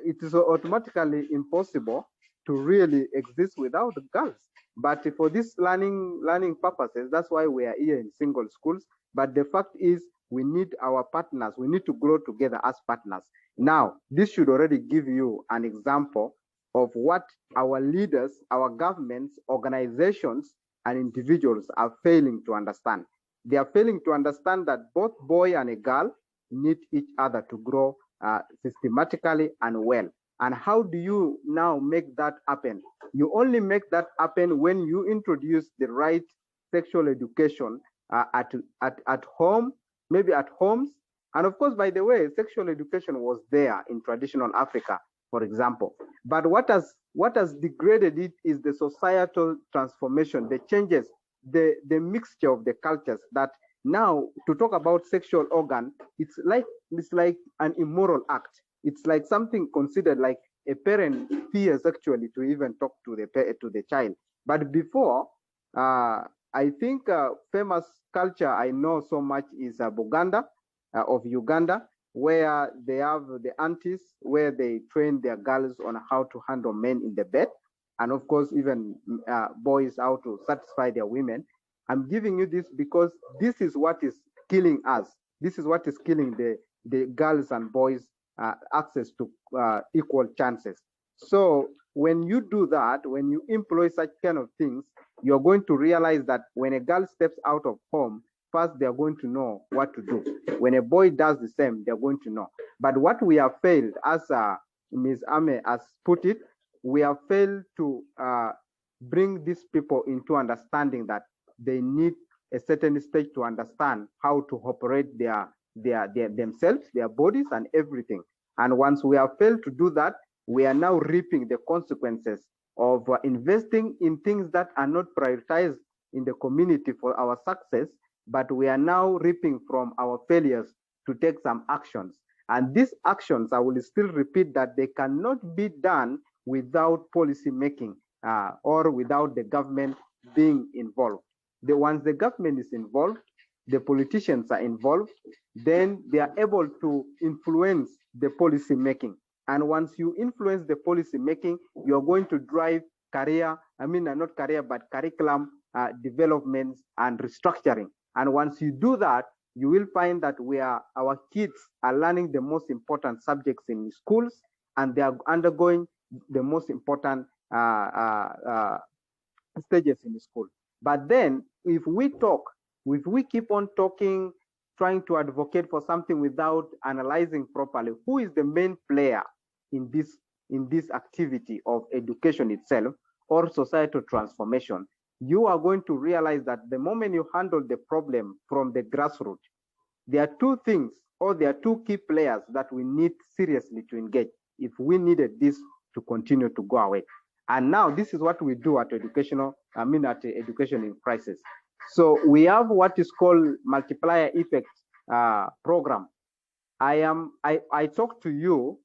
it is automatically impossible to really exist without the girls. But for this learning purposes, that's why we are here in single schools. But the fact is, we need our partners. We need to grow together as partners. Now, this should already give you an example of what our leaders, our governments, organizations, and individuals are failing to understand. They are failing to understand that both boy and a girl need each other to grow systematically and well. And how do you now make that happen? You only make that happen when you introduce the right sexual education at home, maybe at homes. And of course, by the way, sexual education was there in traditional Africa, for example. But what has degraded it is the societal transformation, the changes, the mixture of the cultures, that now to talk about sexual organ, it's like an immoral act. It's like something considered like a parent fears actually to even talk to the child. But before, I think famous culture I know so much is Buganda of Uganda, where they have the aunties, where they train their girls on how to handle men in the bed, and of course even boys how to satisfy their women. I'm giving you this because this is what is killing us. This is what is killing the girls and boys access to equal chances. So when you do that, when you employ such kind of things, you're going to realize that when a girl steps out of home, first they're going to know what to do. When a boy does the same, they're going to know. But what we have failed, as Ms. Ame has put it, we have failed to bring these people into understanding that they need a certain stage to understand how to operate themselves, their bodies, and everything. And once we have failed to do that, we are now reaping the consequences of investing in things that are not prioritized in the community for our success, but we are now reaping from our failures to take some actions. And these actions, I will still repeat that they cannot be done without policy making or without the government being involved. Once the government is involved, the politicians are involved, then they are able to influence the policy making. And once you influence the policy making, you're going to drive not career, but curriculum developments and restructuring. And once you do that, you will find that our kids are learning the most important subjects in schools, and they are undergoing the most important stages in school. But then if we keep on talking, trying to advocate for something without analyzing properly who is the main player in this activity of education itself or societal transformation, you are going to realize that the moment you handle the problem from the grassroots, there are two things, or there are two key players that we need seriously to engage if we needed this to continue to go away. And now this is what we do at Education in Crisis. So we have what is called multiplier effect program. I talk to you,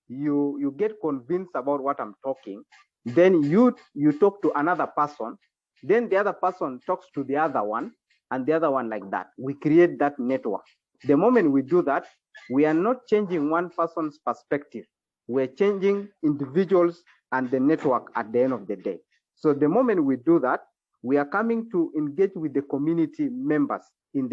you get convinced about what I'm talking, then you talk to another person, then the other person talks to the other one, and the other one, like that. We create that network. The moment we do that, we are not changing one person's perspective. We're changing individuals and the network at the end of the day. So the moment we do that, we are coming to engage with the community members in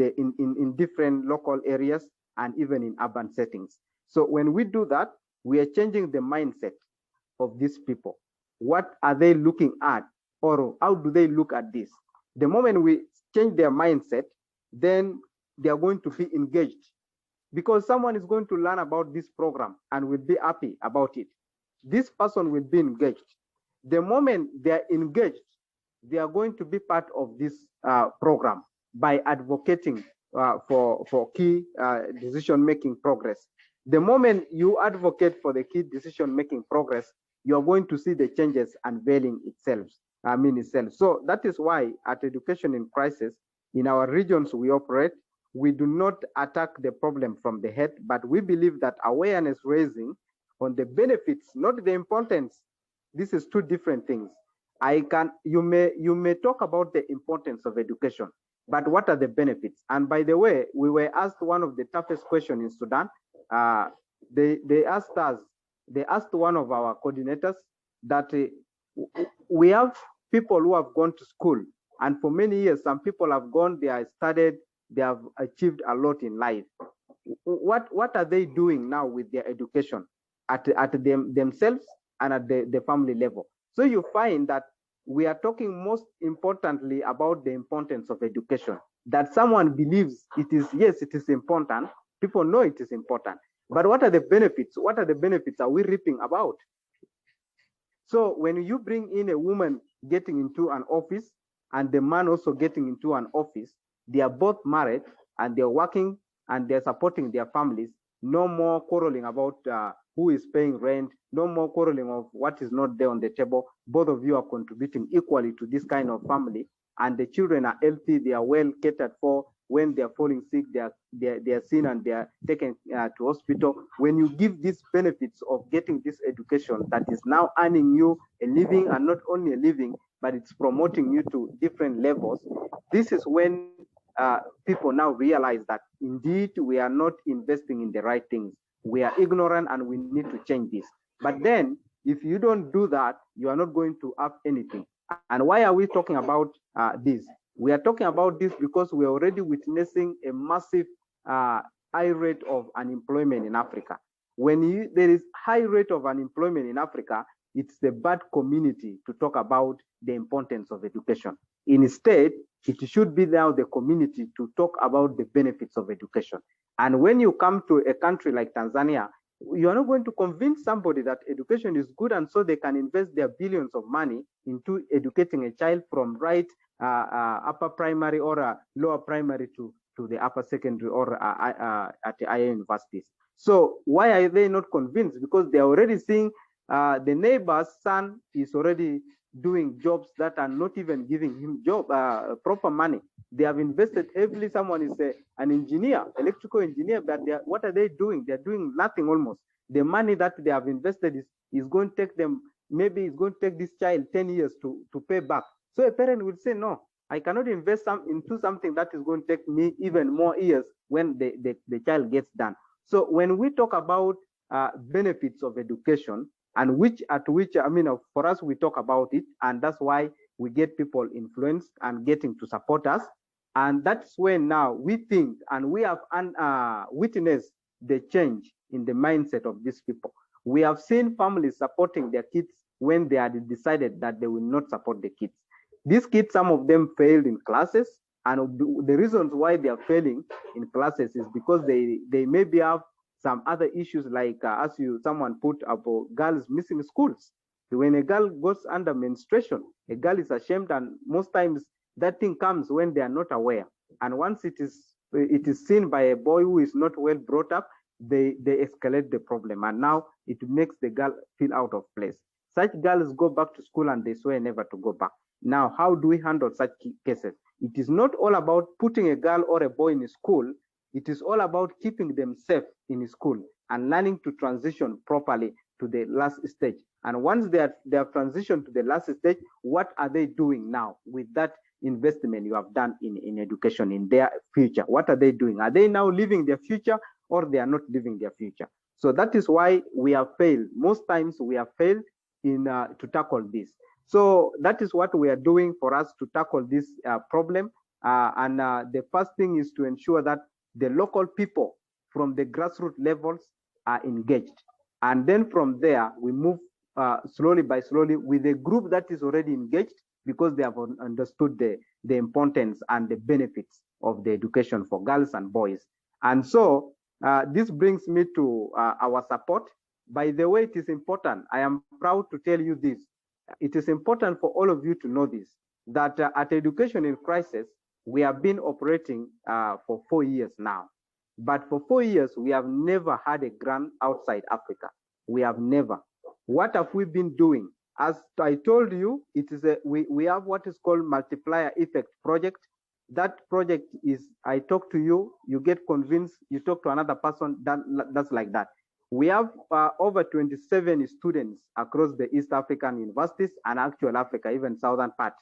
different local areas and even in urban settings. So when we do that, we are changing the mindset of these people. What are they looking at, or how do they look at this? The moment we change their mindset, then they are going to be engaged, because someone is going to learn about this program and will be happy about it. This person will be engaged. The moment they are engaged, they are going to be part of this program by advocating for key decision-making progress. The moment you advocate for the key decision-making progress, you are going to see the changes unveiling itself. So that is why at Education in Crisis, in our regions we operate, we do not attack the problem from the head, but we believe that awareness raising on the benefits, not the importance. This is two different things. You may talk about the importance of education, but what are the benefits? And by the way, we were asked one of the toughest questions in Sudan. They asked one of our coordinators that we have people who have gone to school, and for many years, some people have gone, they have studied, they have achieved a lot in life. What are they doing now with their education at themselves and at the family level? So you find that we are talking most importantly about the importance of education, that someone believes it is important. People know it is important, but what are the benefits? What are the benefits are we reaping about? So when you bring in a woman getting into an office and the man also getting into an office, they are both married and they're working and they're supporting their families. No more quarreling about who is paying rent, no more quarreling of what is not there on the table. Both of you are contributing equally to this kind of family, and the children are healthy, they are well catered for. When they are falling sick, they are seen and they are taken to hospital. When you give these benefits of getting this education that is now earning you a living, and not only a living, but it's promoting you to different levels, this is when people now realize that indeed we are not investing in the right things. We are ignorant and we need to change this. But then if you don't do that, you are not going to have anything. And why are we talking about this? We are talking about this because we are already witnessing a massive high rate of unemployment in Africa. When there is high rate of unemployment in Africa, it's the bad community to talk about the importance of education. Instead, it should be now the community to talk about the benefits of education. And when you come to a country like Tanzania, you are not going to convince somebody that education is good and so they can invest their billions of money into educating a child from upper primary or lower primary to the upper secondary or at the higher universities. So why are they not convinced? Because they are already seeing the neighbor's son is already doing jobs that are not even giving him proper money. They have invested heavily. Someone is an engineer, electrical engineer, but what are they doing? They're doing nothing almost. The money that they have invested is going to take them, maybe it's going to take this child 10 years to pay back. So a parent will say, no, I cannot invest into something that is going to take me even more years when the child gets done. So when we talk about benefits of education, and for us, we talk about it, and that's why we get people influenced and getting to support us. And that's when now we think, and we have witnessed the change in the mindset of these people. We have seen families supporting their kids when they had decided that they will not support the kids. These kids, some of them failed in classes, and the reasons why they are failing in classes is because they maybe have some other issues, like someone put up, girls missing schools. When a girl goes under menstruation, a girl is ashamed, and most times that thing comes when they are not aware. And once it is seen by a boy who is not well brought up, they escalate the problem, and now it makes the girl feel out of place. Such girls go back to school and they swear never to go back. Now, how do we handle such cases? It is not all about putting a girl or a boy in school. It is all about keeping them safe in school and learning to transition properly to the last stage. And once they have transitioned to the last stage, what are they doing now with that investment you have done in education, in their future? What are they doing? Are they now living their future, or they are not living their future? So that is why we have failed. Most times we have failed to tackle this. So that is what we are doing for us to tackle this problem. The first thing is to ensure that the local people from the grassroots levels are engaged. And then from there, we move slowly by slowly with a group that is already engaged, because they have understood the importance and the benefits of the education for girls and boys. And so this brings me to our support. By the way, it is important. I am proud to tell you this. It is important for all of you to know this, that at Education in Crisis, we have been operating for 4 years now. But for 4 years, we have never had a grant outside Africa. We have never. What have we been doing? As I told you, it is we have what is called multiplier effect project. That project is, I talk to you, you get convinced, you talk to another person, that's like that. We have over 27 students across the East African universities and actual Africa, even southern part.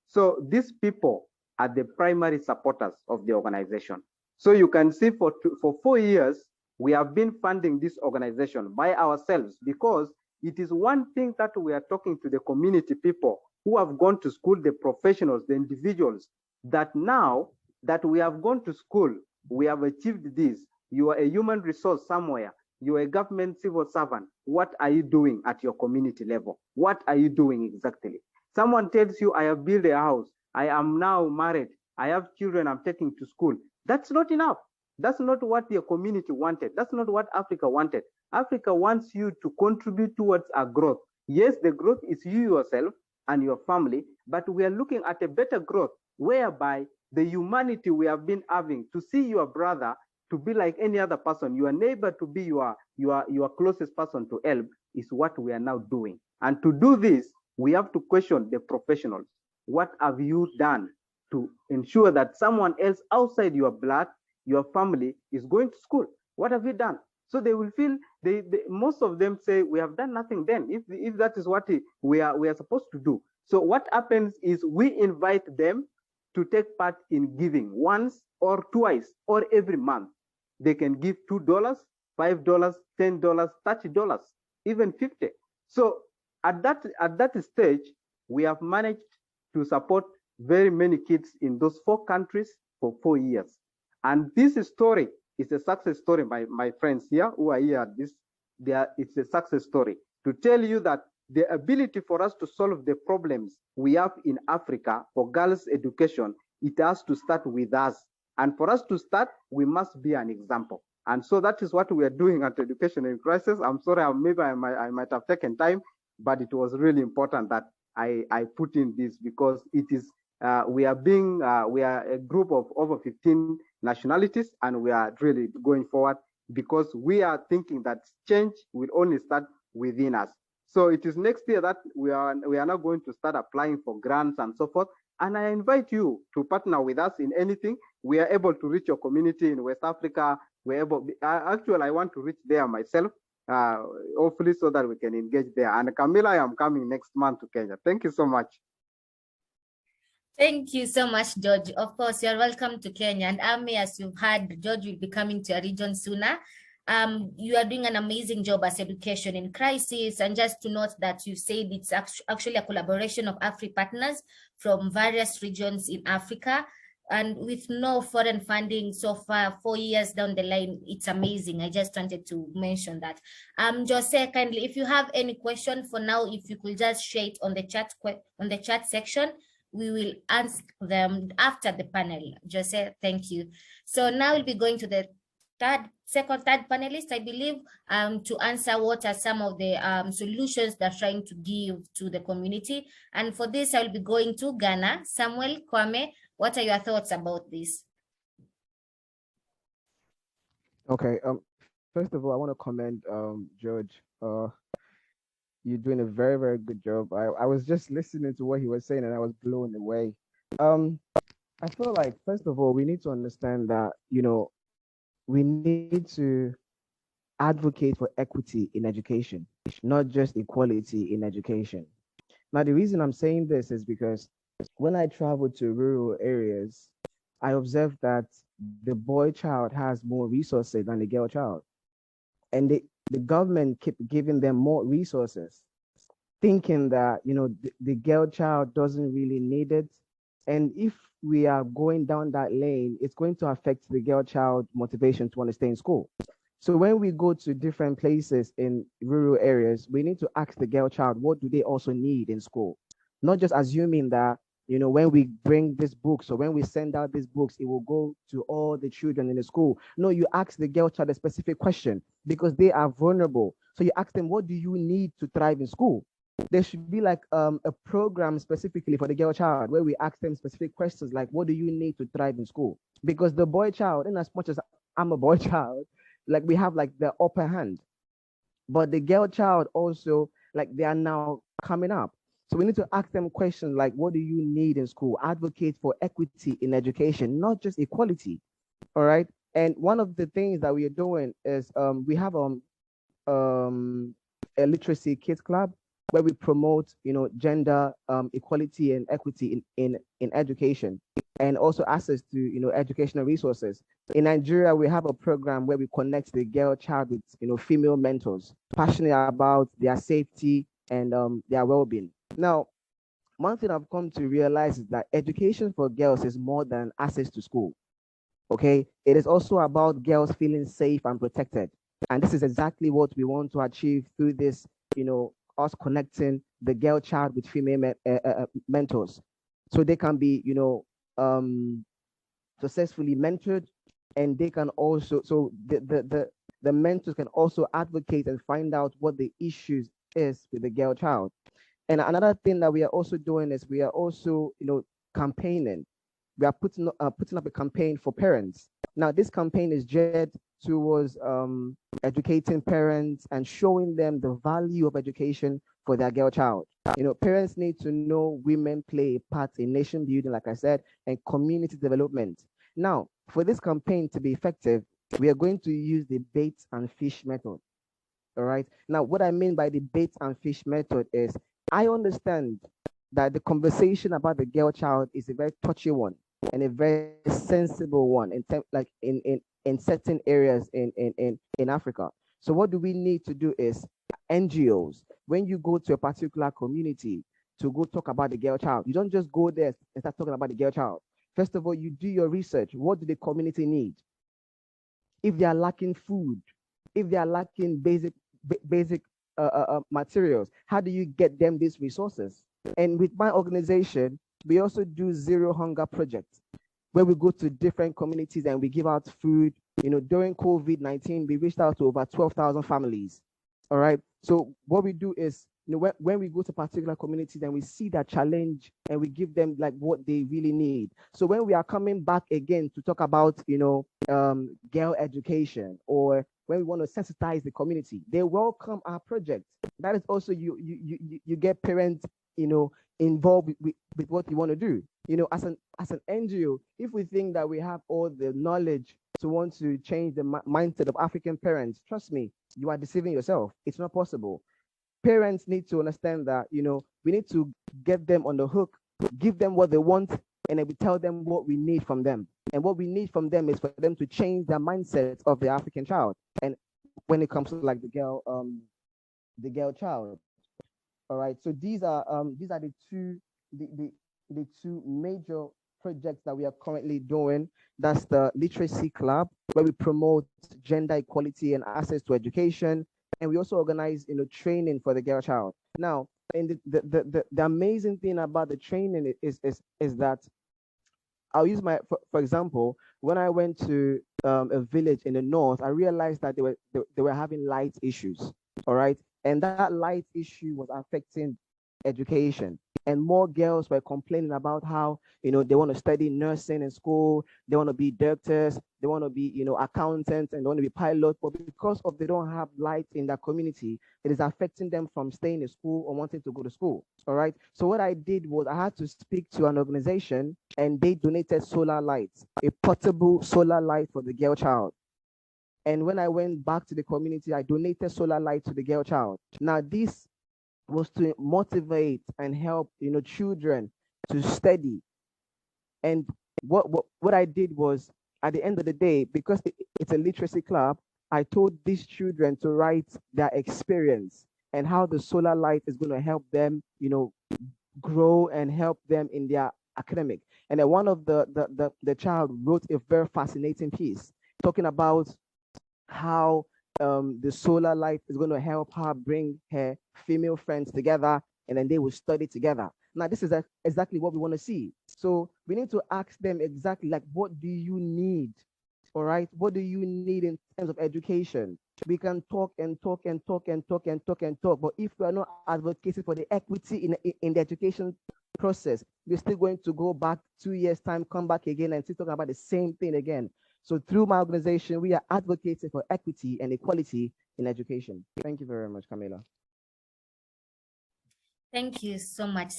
So these people are the primary supporters of the organization. So you can see for 4 years, we have been funding this organization by ourselves, because it is one thing that we are talking to the community people who have gone to school, the professionals, the individuals, that now that we have gone to school, we have achieved this. You are a human resource somewhere. You are a government civil servant. What are you doing at your community level? What are you doing exactly? Someone tells you, I have built a house. I am now married. I have children I'm taking to school. That's not enough. That's not what your community wanted. That's not what Africa wanted. Africa wants you to contribute towards our growth. Yes, the growth is you yourself and your family, but we are looking at a better growth, whereby the humanity we have been having, to see your brother to be like any other person, your neighbor to be your closest person to help, is what we are now doing. And to do this, we have to question the professionals. What have you done to ensure that someone else outside your blood, your family, is going to school? What have you done? So they will feel, most of them say, we have done nothing then, if that is what we are supposed to do. So what happens is we invite them to take part in giving once or twice or every month. They can give $2, $5, $10, $30, even 50. So at that stage, we have managed to support very many kids in those 4 countries for 4 years. And this story is a success story, my friends here who are here. It's a success story to tell you that the ability for us to solve the problems we have in Africa for girls' education, it has to start with us. And for us to start, we must be an example. And so that is what we are doing at Education in Crisis. I'm sorry, maybe I might have taken time, but it was really important that I put in this, because it is we are a group of over 15 nationalities, and we are really going forward because we are thinking that change will only start within us. So it is next year that we are now going to start applying for grants and so forth. And I invite you to partner with us in anything. We are able to reach your community in West Africa. Actually, I want to reach there myself, hopefully, so that we can engage there. And Camila, I am coming next month to Kenya. Thank you so much. Thank you so much, George. Of course, you're welcome to Kenya. And Amy, as you've heard, George will be coming to a region sooner. You are doing an amazing job as Education in Crisis. And just to note that you said it's actually a collaboration of Afri partners from various regions in Africa. and with no foreign funding so far, 4 years down the line, it's amazing. I just wanted to mention that. Jose, kindly, if you have any question for now, if you could just share it on the chat section, we will answer them after the panel. Jose, thank you. So now we'll be going to the third panelist, I believe, to answer what are some of the solutions they're trying to give to the community. And for this, I will be going to Ghana. Samuel Kwame, what are your thoughts about this? Okay. First of all, I want to commend George. You're doing a very, very good job. I was just listening to what he was saying and I was blown away. I feel like, first of all, we need to understand that, we need to advocate for equity in education, not just equality in education. Now, the reason I'm saying this is because when I travel to rural areas, I observe that the boy child has more resources than the girl child. And the government keep giving them more resources, thinking that, the girl child doesn't really need it. And if we are going down that lane, it's going to affect the girl child motivation to want to stay in school. So when we go to different places in rural areas, we need to ask the girl child, what do they also need in school? Not just assuming that, when we bring these books or when we send out these books, it will go to all the children in the school. No, you ask the girl child a specific question because they are vulnerable. So you ask them, what do you need to thrive in school? There should be like a program specifically for the girl child where we ask them specific questions like, what do you need to thrive in school? Because the boy child, in as much as I'm a boy child, like we have like the upper hand, but the girl child also, like they are now coming up. So we need to ask them questions like, what do you need in school? Advocate for equity in education, not just equality. All right. And one of the things that we are doing is we have a literacy kids club where we promote, gender equality and equity in education, and also access to, educational resources. In Nigeria, we have a program where we connect the girl child with, female mentors, passionate about their safety and their well-being. Now, one thing I've come to realize is that education for girls is more than access to school. Okay, it is also about girls feeling safe and protected. And this is exactly what we want to achieve through this, us connecting the girl child with female mentors. So they can be, successfully mentored, and they can also, so the mentors can also advocate and find out what the issues is with the girl child. And another thing that we are also doing is we are also, campaigning. We are putting up a campaign for parents. Now, this campaign is geared towards educating parents and showing them the value of education for their girl child. Parents need to know women play a part in nation building, like I said, and community development. Now, for this campaign to be effective, we are going to use the bait and fish method. All right. Now, what I mean by the bait and fish method is I understand that the conversation about the girl child is a very touchy one and a very sensible one in certain areas in Africa. So what do we need to do is NGOs, when you go to a particular community to go talk about the girl child, you don't just go there and start talking about the girl child. First of all, you do your research. What do the community need? If they are lacking food, if they are lacking basic materials, how do you get them these resources? And with my organization, we also do Zero Hunger Project, where we go to different communities and we give out food. During COVID-19, we reached out to over 12,000 families. All right. So what we do is, when we go to particular communities and we see that challenge and we give them like what they really need. So when we are coming back again to talk about, girl education, or when we want to sensitize the community, they welcome our project. That is also you get parents, involved with what you want to do. As an NGO, if we think that we have all the knowledge to want to change the mindset of African parents, trust me, you are deceiving yourself. It's not possible. Parents need to understand that, we need to get them on the hook, give them what they want, and then we tell them what we need from them. And what we need from them is for them to change their mindset of the African child. And when it comes to like the girl child. All right. So these are the two major projects that we are currently doing. That's the Literacy Club, where we promote gender equality and access to education. And we also organize, training for the girl child. Now, and the amazing thing about the training is that I'll use for example, when I went to a village in the north, I realized that they were having light issues. All right. And that light issue was affecting education. And more girls were complaining about how, they want to study nursing in school, they want to be doctors, they want to be, accountants, and they want to be pilots. But because of they don't have light in their community, it is affecting them from staying in school or wanting to go to school. All right. So what I did was I had to speak to an organization, and they donated solar lights, a portable solar light for the girl child. And when I went back to the community, I donated solar light to the girl child. Now, this was to motivate and help, children to study. And what I did was, at the end of the day, because it's a literacy club, I told these children to write their experience and how the solar light is going to help them, grow and help them in their academic. And then one of the child wrote a very fascinating piece talking about how the solar light is going to help her bring her female friends together, and then they will study together. Now, this is exactly what we want to see. So we need to ask them exactly, like, what do you need? All right, what do you need in terms of education? We can talk and talk and talk and talk and talk and talk, but if we are not advocating for the equity in the education process, we're still going to go back 2 years time, come back again, and still talking about the same thing again. So through my organization, we are advocating for equity and equality in education. Thank you very much, Camila. Thank you so much,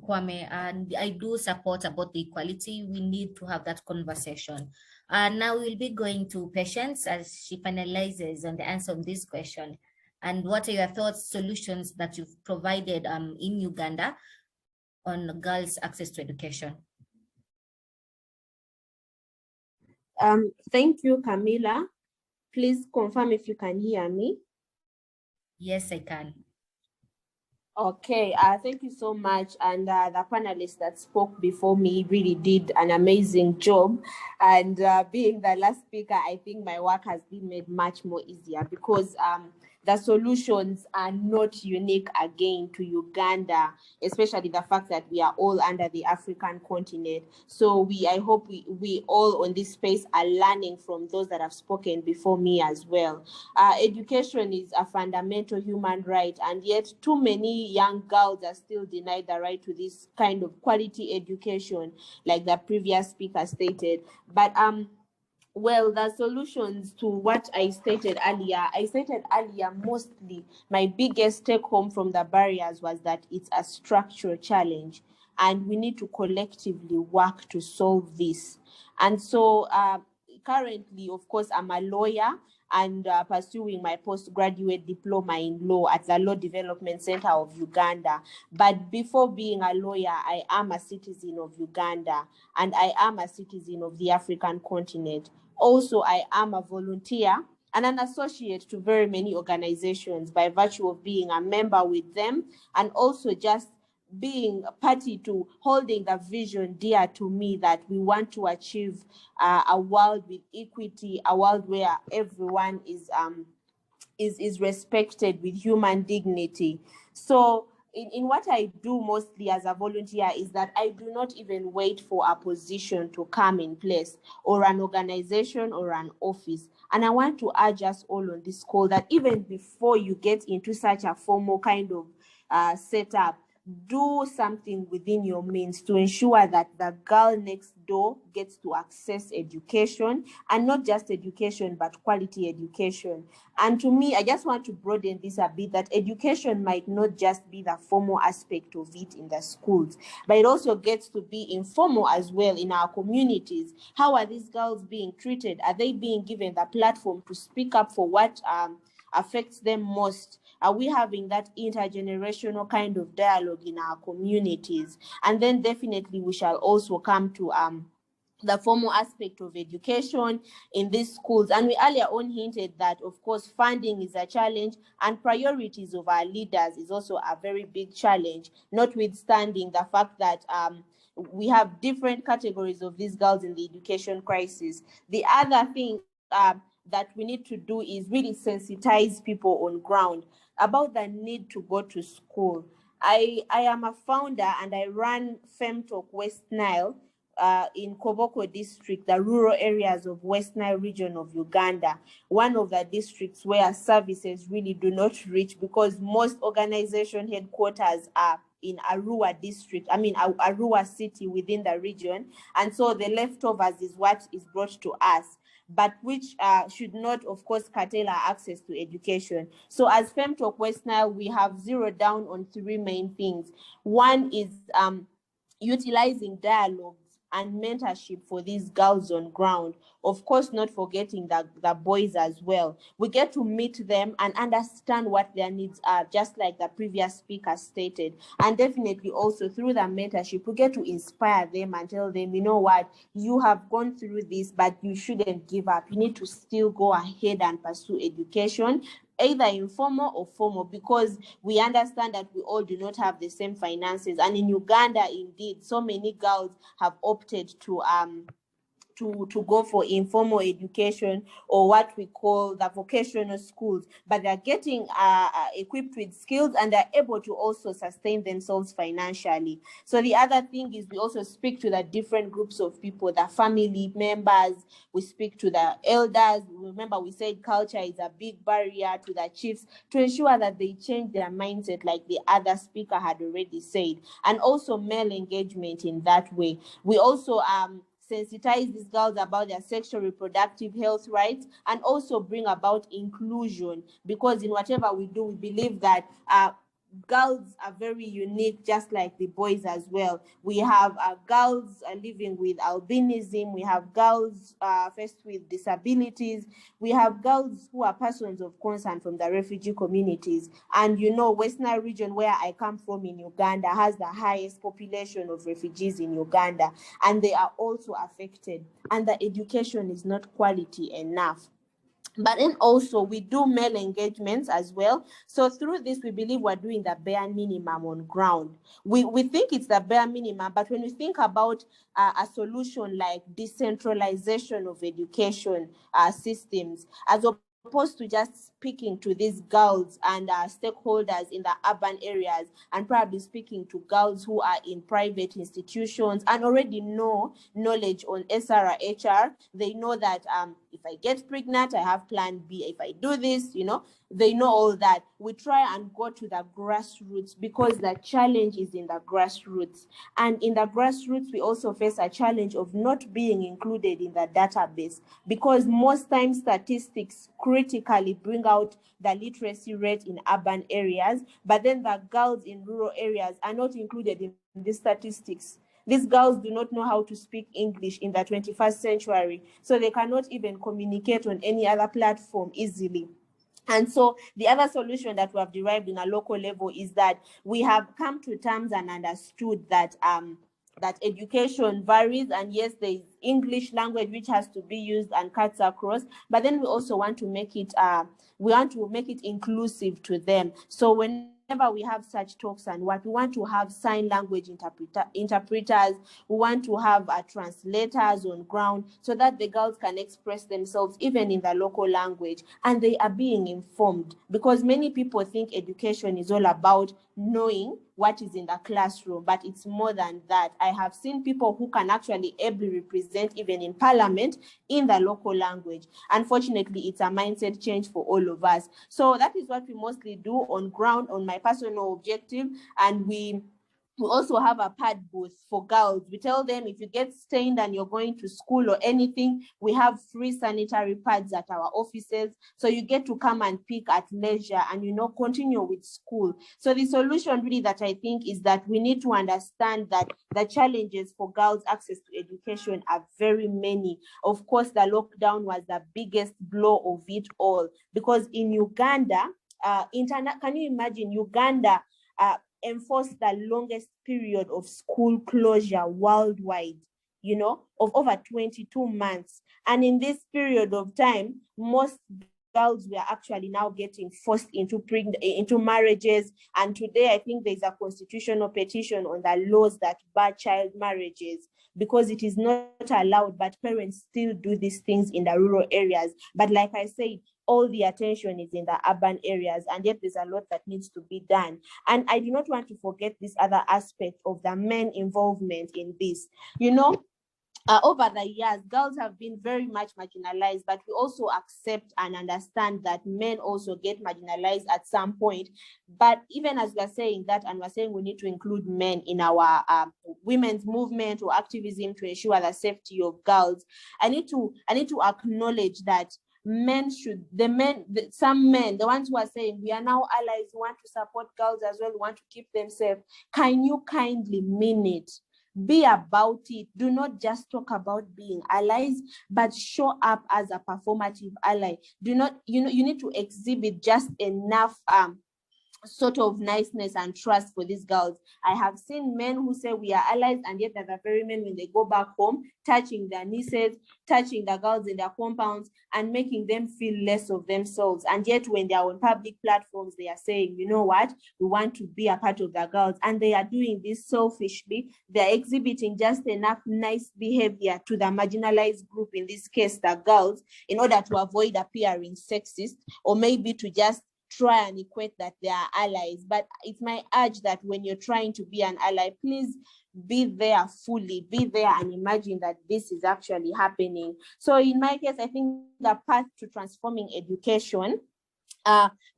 Kwame. And I do support about the equality. We need to have that conversation. Now we'll be going to Patience as she finalizes on the answer of this question. And what are your thoughts, solutions that you've provided in Uganda on girls' access to education? Thank you, Camila. Please confirm if you can hear me. Yes, I can. Okay, thank you so much. And the panelists that spoke before me really did an amazing job. And being the last speaker, I think my work has been made much more easier because the solutions are not unique again to Uganda, especially the fact that we are all under the African continent. So I hope we all on this space are learning from those that have spoken before me as well. Education is a fundamental human right, and yet too many young girls are still denied the right to this kind of quality education, like the previous speaker stated. But well, the solutions to what I stated earlier, mostly my biggest take home from the barriers was that it's a structural challenge, and we need to collectively work to solve this. And so currently, of course, I'm a lawyer and pursuing my postgraduate diploma in law at the Law Development Center of Uganda. But before being a lawyer, I am a citizen of Uganda, and I am a citizen of the African continent. Also, I am a volunteer and an associate to very many organizations by virtue of being a member with them, and also just being a party to holding the vision dear to me that we want to achieve a world with equity, a world where everyone is respected with human dignity. So in what I do mostly as a volunteer is that I do not even wait for a position to come in place, or an organization or an office. And I want to urge us all on this call that even before you get into such a formal kind of setup, do something within your means to ensure that the girl next door gets to access education, and not just education, but quality education. And to me, I just want to broaden this a bit, that education might not just be the formal aspect of it in the schools, but it also gets to be informal as well in our communities. How are these girls being treated? Are they being given the platform to speak up for what affects them most? Are we having that intergenerational kind of dialogue in our communities? And then definitely we shall also come to the formal aspect of education in these schools. And we earlier on hinted that, of course, funding is a challenge, and priorities of our leaders is also a very big challenge, notwithstanding the fact that we have different categories of these girls in the education crisis. The other thing that we need to do is really sensitize people on ground about the need to go to school. I am a founder and I run FemTalk West Nile in Koboko district, the rural areas of West Nile region of Uganda, one of the districts where services really do not reach because most organization headquarters are in Arua district, Arua city within the region. And so the leftovers is what is brought to us, but which should not, of course, curtail our access to education. So as FemTalk West Nile, we have zeroed down on three main things. One is utilizing dialogues and mentorship for these girls on ground. Of course, not forgetting the boys as well. We get to meet them and understand what their needs are, just like the previous speaker stated. And definitely also through the mentorship, we get to inspire them and tell them, you know what, you have gone through this, but you shouldn't give up. You need to still go ahead and pursue education, either informal or formal, because we understand that we all do not have the same finances. And in Uganda, indeed, so many girls have opted to go for informal education, or what we call the vocational schools, but they're getting equipped with skills and they're able to also sustain themselves financially. So the other thing is we also speak to the different groups of people, the family members, we speak to the elders. Remember, we said culture is a big barrier to the chiefs, to ensure that they change their mindset, like the other speaker had already said, and also male engagement in that way. We also sensitize these girls about their sexual reproductive health rights, and also bring about inclusion, because in whatever we do, we believe that girls are very unique, just like the boys as well. We have girls living with albinism, we have girls faced with disabilities, we have girls who are persons of concern from the refugee communities. And you know, West Nile region, where I come from in Uganda, has the highest population of refugees in Uganda, and they are also affected, and the education is not quality enough. But then also we do male engagements as well. So through this, we believe we're doing the bare minimum on ground. We think it's the bare minimum, but when we think about a solution like decentralization of education systems, as opposed to just speaking to these girls and stakeholders in the urban areas, and probably speaking to girls who are in private institutions and already know knowledge on SRHR, they know that if I get pregnant, I have plan B. If I do this, you know, they know all that. We try and go to the grassroots, because the challenge is in the grassroots. And in the grassroots, we also face a challenge of not being included in the database, because most times statistics critically bring out the literacy rate in urban areas, but then the girls in rural areas are not included in the statistics. These girls do not know how to speak English in the 21st century, so they cannot even communicate on any other platform easily. And so the other solution that we have derived in a local level is that we have come to terms and understood that that education varies, and yes, there is English language which has to be used and cuts across, but then we also want to make it inclusive to them. So whenever we have such talks and what, we want to have sign language interpreters, we want to have translators on ground, so that the girls can express themselves even in the local language, and they are being informed, because many people think education is all about knowing what is in the classroom, but it's more than that. I have seen people who can actually ably represent even in parliament in the local language. Unfortunately, it's a mindset change for all of us. So that is what we mostly do on ground, on my personal objective. And we also have a pad booth for girls. We tell them, if you get stained and you're going to school or anything, we have free sanitary pads at our offices. So you get to come and pick at leisure and, you know, continue with school. So the solution really that I think is that we need to understand that the challenges for girls' access to education are very many. Of course, the lockdown was the biggest blow of it all, because in Uganda, can you imagine Uganda enforced the longest period of school closure worldwide, you know, of over 22 months. And in this period of time, most girls were actually now getting forced into marriages. And today, I think there's a constitutional petition on the laws that bar child marriages, because it is not allowed, but parents still do these things in the rural areas. But like I said, all the attention is in the urban areas, and yet there's a lot that needs to be done. And I do not want to forget this other aspect of the men involvement in this. Over the years, girls have been very much marginalized, but we also accept and understand that men also get marginalized at some point. But even as we're saying that, and we're saying we need to include men in our women's movement or activism to ensure the safety of girls, I need to acknowledge that some men, the ones who are saying we are now allies, we want to support girls as well, we want to keep them safe. Can you kindly mean it? Be about it. Do not just talk about being allies, but show up as a performative ally. You need to exhibit just enough sort of niceness and trust for these girls. I have seen men who say we are allies, and yet they're the very men when they go back home, touching their nieces, touching the girls in their compounds, and making them feel less of themselves. And yet when they are on public platforms, they are saying, you know what, we want to be a part of the girls. And they are doing this selfishly. They're exhibiting just enough nice behavior to the marginalized group, in this case, the girls, in order to avoid appearing sexist, or maybe to just try and equate that they are allies. But it's my urge that when you're trying to be an ally, please be there fully, be there and imagine that this is actually happening. So in my case, I think the path to transforming education,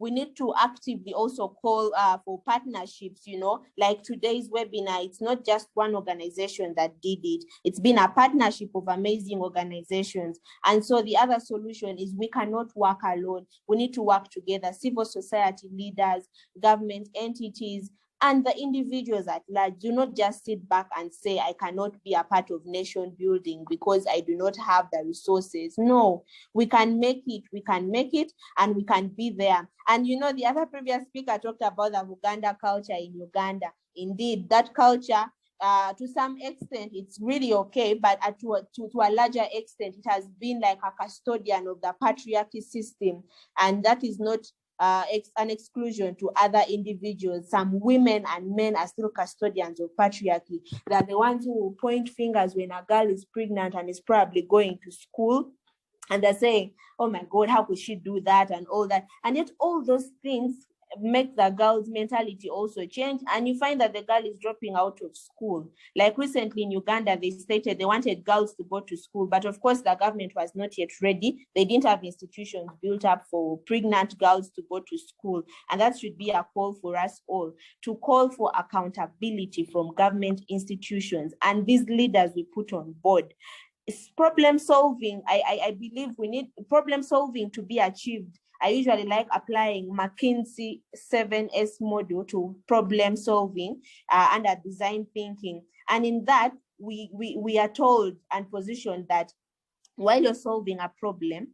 we need to actively also call for partnerships, like today's webinar. It's not just one organization that did it. It's been a partnership of amazing organizations. And so the other solution is we cannot work alone. We need to work together, civil society leaders, government entities, and the individuals at large. Do not just sit back and say, I cannot be a part of nation building because I do not have the resources. No, we can make it, and we can be there. And the other previous speaker talked about the Uganda culture in Uganda. Indeed, that culture, to some extent, it's really okay, but to a larger extent, it has been like a custodian of the patriarchy system, and that is not an exclusion to other individuals. Some women and men are still custodians of patriarchy. They're the ones who will point fingers when a girl is pregnant and is probably going to school, and they're saying, oh my God, how could she do that and all that? And yet all those things make the girl's mentality also change, and you find that the girl is dropping out of school. Like recently in Uganda, they stated they wanted girls to go to school, but of course the government was not yet ready. They didn't have institutions built up for pregnant girls to go to school. And that should be a call for us all to call for accountability from government institutions and these leaders we put on board. It's problem solving. I believe we need problem solving to be achieved. I usually like applying McKinsey 7S model to problem solving under design thinking. And in that, we are told and positioned that while you're solving a problem,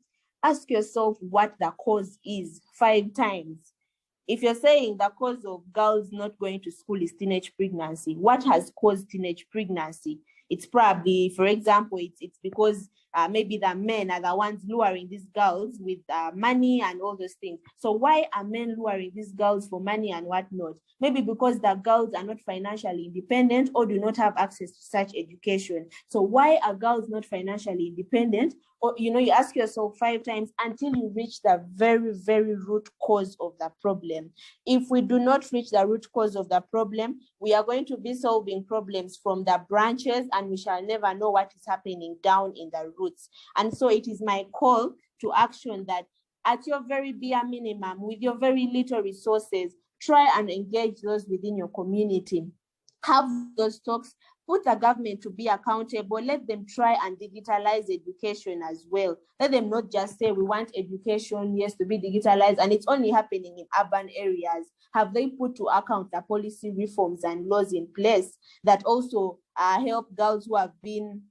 ask yourself what the cause is 5 times. If you're saying the cause of girls not going to school is teenage pregnancy, what has caused teenage pregnancy? It's probably, for example, it's because maybe the men are the ones luring these girls with money and all those things. So why are men luring these girls for money and whatnot? Maybe because the girls are not financially independent or do not have access to such education. So why are girls not financially independent? Or, you ask yourself 5 times until you reach the very, very root cause of the problem. If we do not reach the root cause of the problem, we are going to be solving problems from the branches, and we shall never know what is happening down in the roots. And so it is my call to action that at your very bare minimum, with your very little resources, try and engage those within your community. Have those talks. Put the government to be accountable. Let them try and digitalize education as well. Let them not just say we want education, yes, to be digitalized, and it's only happening in urban areas. Have they put to account the policy reforms and laws in place that also help girls who have been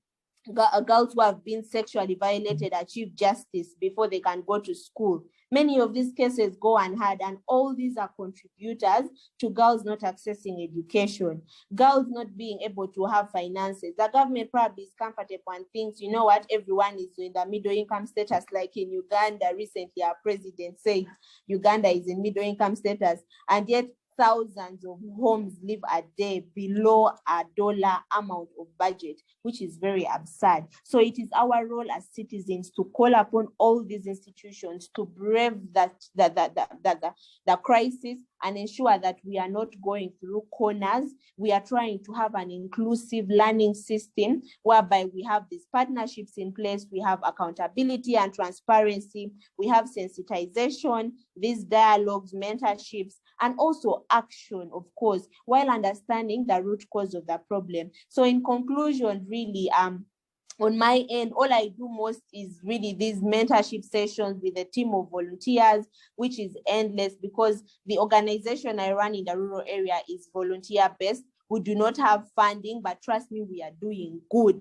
girls who have been sexually violated achieve justice before they can go to school. Many of these cases go unheard, and all these are contributors to girls not accessing education, girls not being able to have finances. The government probably is comfortable and thinks, you know what, everyone is in the middle income status, like in Uganda recently, our president said Uganda is in middle income status, and yet thousands of homes live a day below $1 amount of budget, which is very absurd. So it is our role as citizens to call upon all these institutions to brave the crisis and ensure that we are not going through corners. We are trying to have an inclusive learning system whereby we have these partnerships in place, we have accountability and transparency, we have sensitization, these dialogues, mentorships, and also action, of course, while understanding the root cause of the problem. So in conclusion, really, on my end, all I do most is really these mentorship sessions with a team of volunteers, which is endless because the organization I run in the rural area is volunteer-based. We do not have funding, but trust me, we are doing good.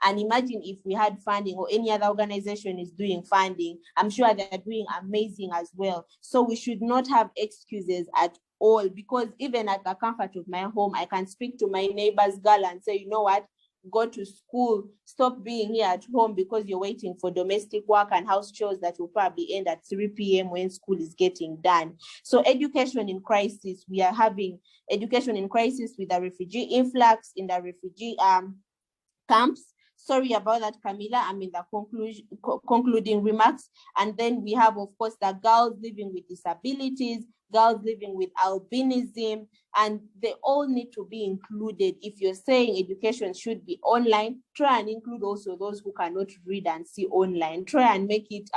And imagine if we had funding, or any other organization is doing funding, I'm sure they're doing amazing as well. So we should not have excuses at all, because even at the comfort of my home, I can speak to my neighbor's girl and say, you know what, go to school, stop being here at home because you're waiting for domestic work and house chores that will probably end at 3 p.m. when school is getting done. So education in crisis, we are having education in crisis with the refugee influx in the refugee camps. Sorry about that, Camila. I'm in the concluding remarks. And then we have, of course, the girls living with disabilities, girls living with albinism, and they all need to be included. If you're saying education should be online, try and include also those who cannot read and see online. Try and make it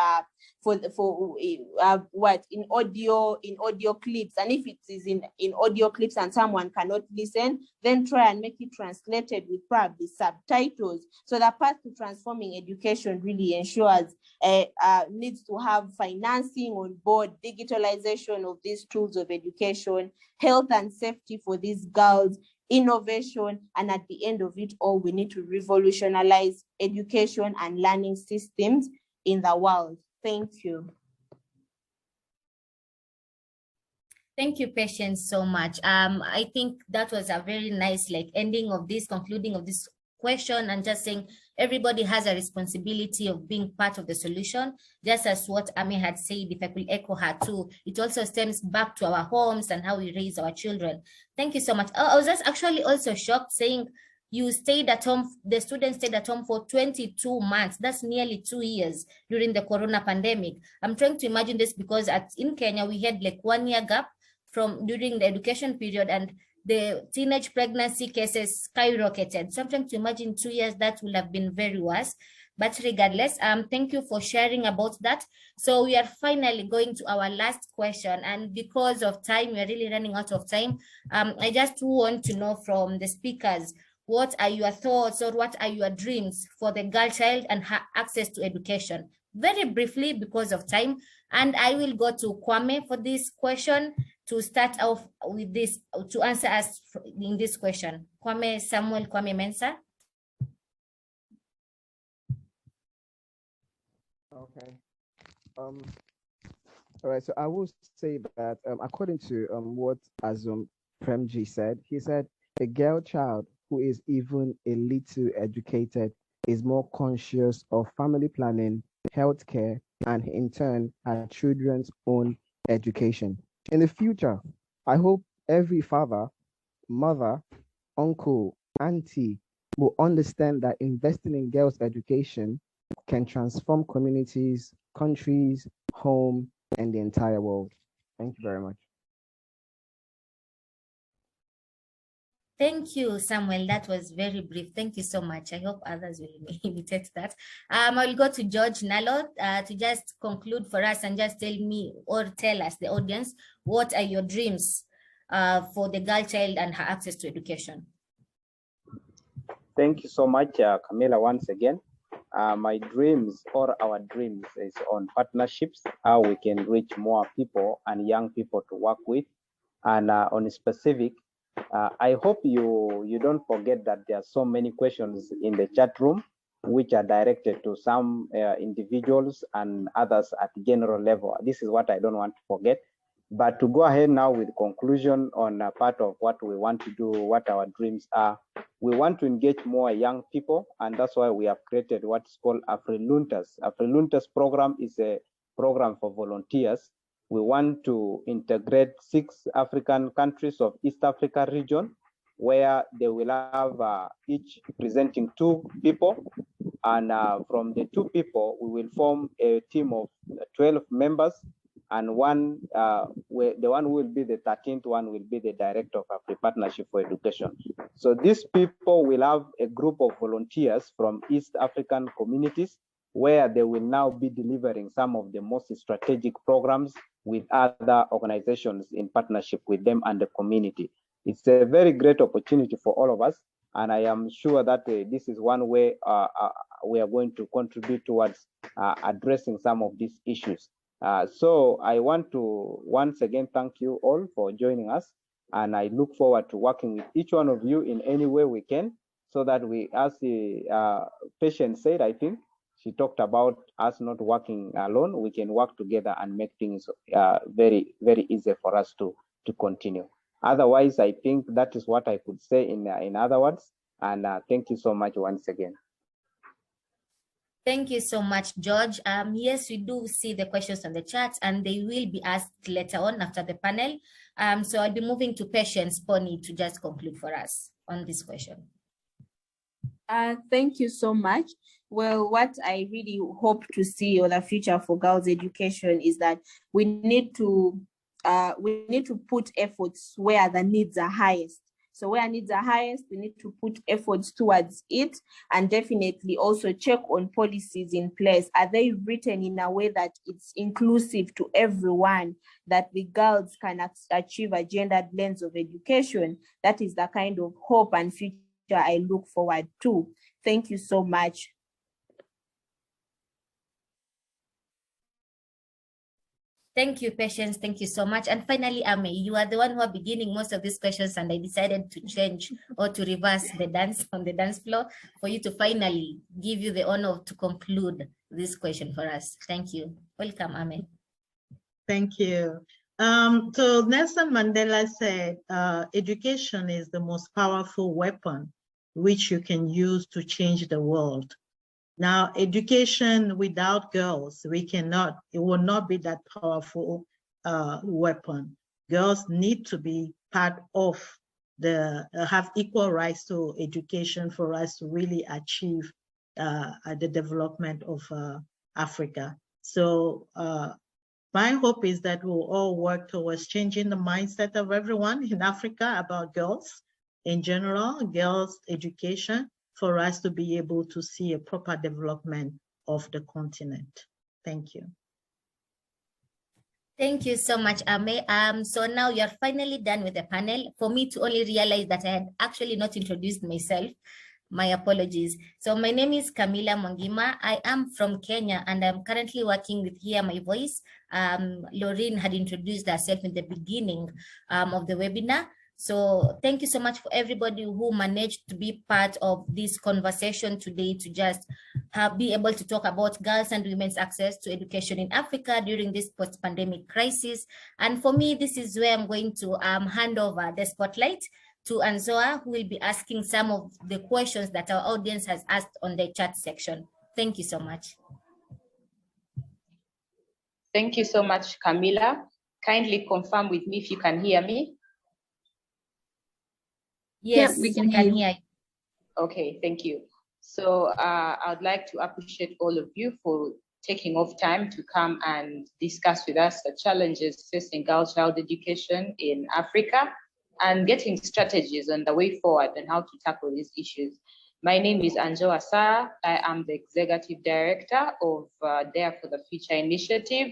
in audio clips. And if it is in audio clips and someone cannot listen, then try and make it translated with probably subtitles. So the path to transforming education really ensures needs to have financing on board, digitalization of these tools of education, health and safety for these girls, innovation, and at the end of it all, we need to revolutionize education and learning systems in the world. Thank you. Thank you, Patience, so much. I think that was a very nice ending of this, concluding of this question, and just saying everybody has a responsibility of being part of the solution, just as what Amy had said. If I could echo her too, it also stems back to our homes and how we raise our children. Thank you so much. I was just actually also shocked saying you stayed at home, the students stayed at home for 22 months. That's nearly 2 years during the corona pandemic. I'm trying to imagine this because in Kenya, we had 1 year gap from during the education period, and the teenage pregnancy cases skyrocketed. So I'm trying to imagine 2 years, that would have been very worse. But regardless, thank you for sharing about that. So we are finally going to our last question. And because of time, we're really running out of time. I just want to know from the speakers, what are your thoughts or what are your dreams for the girl child and her access to education? Very briefly because of time. And I will go to Kwame for this question to start off with this, to answer us in this question. Kwame Samuel Kwame Mensah. Okay. All right. So I will say that according to what Azum Premji said, he said a girl child who is even a little educated is more conscious of family planning, healthcare, and in turn her children's own education. In the future, I hope every father, mother, uncle, auntie will understand that investing in girls' education can transform communities, countries, home, and the entire world. Thank you very much. Thank you, Samuel. That was very brief. Thank you so much. I hope others will imitate that. I will go to George Nalo to just conclude for us and just tell me or tell us, the audience, what are your dreams for the girl child and her access to education? Thank you so much, Camila, once again. My dreams or our dreams is on partnerships, how we can reach more people and young people to work with. And on specific, I hope you don't forget that there are so many questions in the chat room. which are directed to some individuals and others at general level. This is what I don't want to forget. But to go ahead now with conclusion on a part of what we want to do, what our dreams are, we want to engage more young people, and that's why we have created what's called AfriLuntas. AfriLuntas program is a program for volunteers. We want to integrate 6 African countries of East Africa region, where they will have each presenting 2 people. And from the 2 people, we will form a team of 12 members, and the one who will be the 13th one will be the director of Afri Partnership for Education. So these people will have a group of volunteers from East African communities, where they will now be delivering some of the most strategic programs with other organizations in partnership with them and the community. It's a very great opportunity for all of us, and I am sure that this is one way we are going to contribute towards addressing some of these issues. So I want to once again thank you all for joining us, and I look forward to working with each one of you in any way we can, so that we, as the patient said, I think she talked about us not working alone, we can work together and make things very, very easy for us to continue. Otherwise, I think that is what I could say in other words, and thank you so much once again. Thank you so much, George. Yes, we do see the questions on the chat, and they will be asked later on after the panel. So I'll be moving to Patience Pony to just conclude for us on this question. Thank you so much. Well, what I really hope to see in the future for girls' education is that we need to put efforts where the needs are highest. So where needs are highest, we need to put efforts towards it, and definitely also check on policies in place. Are they written in a way that it's inclusive to everyone, that the girls can achieve a gendered lens of education? That is the kind of hope and future I look forward to. Thank you so much. Thank you, Patience. Thank you so much. And finally, Ame, you are the one who are beginning most of these questions, and I decided to change or to reverse the dance on the dance floor for you to finally give you the honor to conclude this question for us. Thank you. Welcome, Ame. Thank you. So Nelson Mandela said, education is the most powerful weapon which you can use to change the world. Now, education without girls, it will not be that powerful weapon. Girls need to be part of have equal rights to education for us to really achieve the development of Africa. So my hope is that we'll all work towards changing the mindset of everyone in Africa about girls in general, girls' education, for us to be able to see a proper development of the continent. Thank you. Thank you so much, Ame. So now you're finally done with the panel. For me to only realize that I had actually not introduced myself, my apologies. So my name is Camila Mwangima. I am from Kenya, and I'm currently working with Hear My Voice. Laureen had introduced herself in the beginning of the webinar. So thank you so much for everybody who managed to be part of this conversation today, to just be able to talk about girls and women's access to education in Africa during this post-pandemic crisis. And for me, this is where I'm going to hand over the spotlight to Anzoa, who will be asking some of the questions that our audience has asked on the chat section. Thank you so much. Thank you so much, Camila. Kindly confirm with me if you can hear me. Yes, yeah, we can hear hear you. Okay, thank you. So I'd like to appreciate all of you for taking off time to come and discuss with us the challenges facing girl child education in Africa and getting strategies on the way forward and how to tackle these issues. My name is Anjoa Sarah. I am the Executive Director of Dare for the Future Initiative,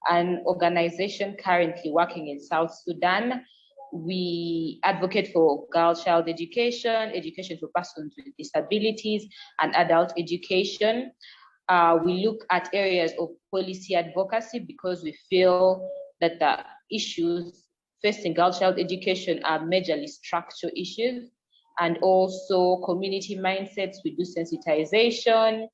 an organization currently working in South Sudan. We advocate for girl child education, education for persons with disabilities, and adult education. We look at areas of policy advocacy because we feel that the issues facing girl child education are majorly structural issues. And also community mindsets, we do sensitization,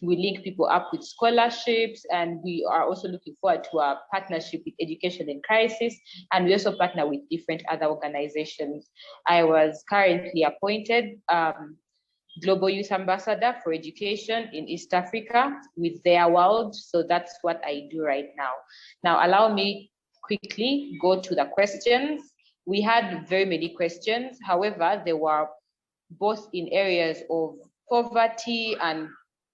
we link people up with scholarships, and we are also looking forward to our partnership with Education in Crisis, and we also partner with different other organizations. I was currently appointed Global Youth Ambassador for Education in East Africa with Their World, so that's what I do right now. Now, allow me quickly go to the questions. We had very many questions. However, they were both in areas of poverty and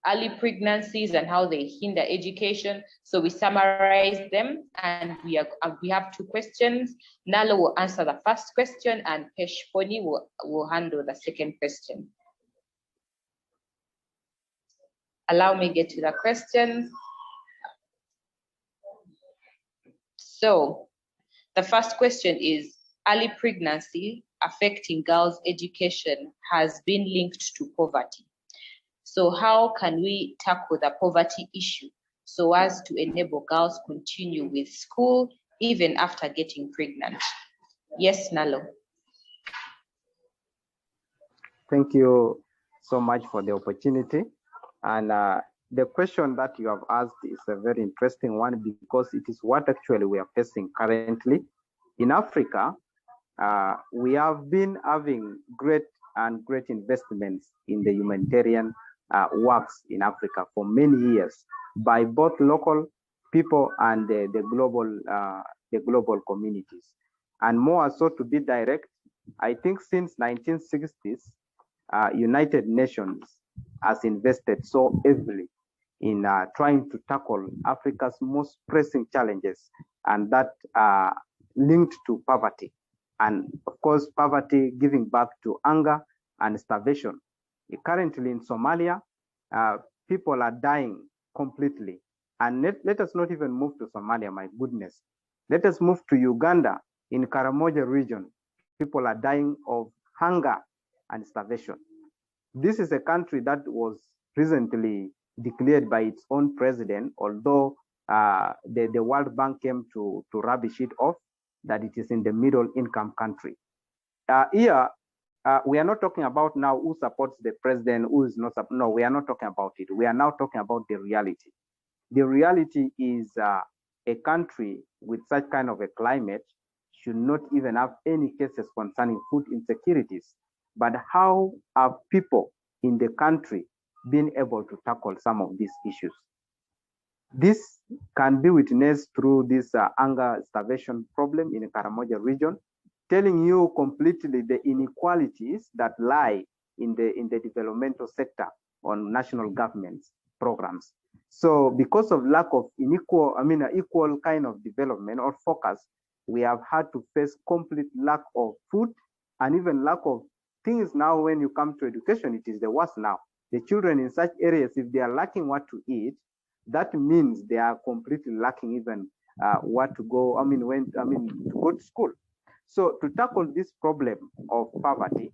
early pregnancies and how they hinder education. So we summarized them, and we have two questions. Nalo will answer the first question, and Peshponi will handle the second question. Allow me get to the questions. So the first question is, early pregnancy affecting girls' education has been linked to poverty. So how can we tackle the poverty issue so as to enable girls continue with school even after getting pregnant? Yes, Nalo. Thank you so much for the opportunity. And the question that you have asked is a very interesting one, because it is what actually we are facing currently. In Africa, we have been having great investments in the humanitarian works in Africa for many years by both local people and the global communities. And more so, to be direct, I think since 1960s, United Nations has invested so heavily in trying to tackle Africa's most pressing challenges, and that are linked to poverty. And of course, poverty giving back to hunger and starvation. Currently in Somalia, people are dying completely. And let us not even move to Somalia, my goodness. Let us move to Uganda. In Karamoja region, people are dying of hunger and starvation. This is a country that was recently declared by its own president, although the World Bank came to rubbish it off, that it is in the middle income country. Here, we are not talking about now who supports the president, who is not, no, we are not talking about it. We are now talking about the reality. The reality is a country with such kind of a climate should not even have any cases concerning food insecurities. But how have people in the country been able to tackle some of these issues? This can be witnessed through this hunger starvation problem in the Karamoja region, telling you completely the inequalities that lie in the developmental sector on national government's programs. So because of lack of equal kind of development or focus, we have had to face complete lack of food and even lack of things. Now, when you come to education, it is the worst now. The children in such areas, if they are lacking what to eat, that means they are completely lacking even what to go, to go to school. So to tackle this problem of poverty,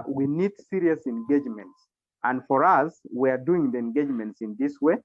we need serious engagements. And for us, we are doing the engagements in this way.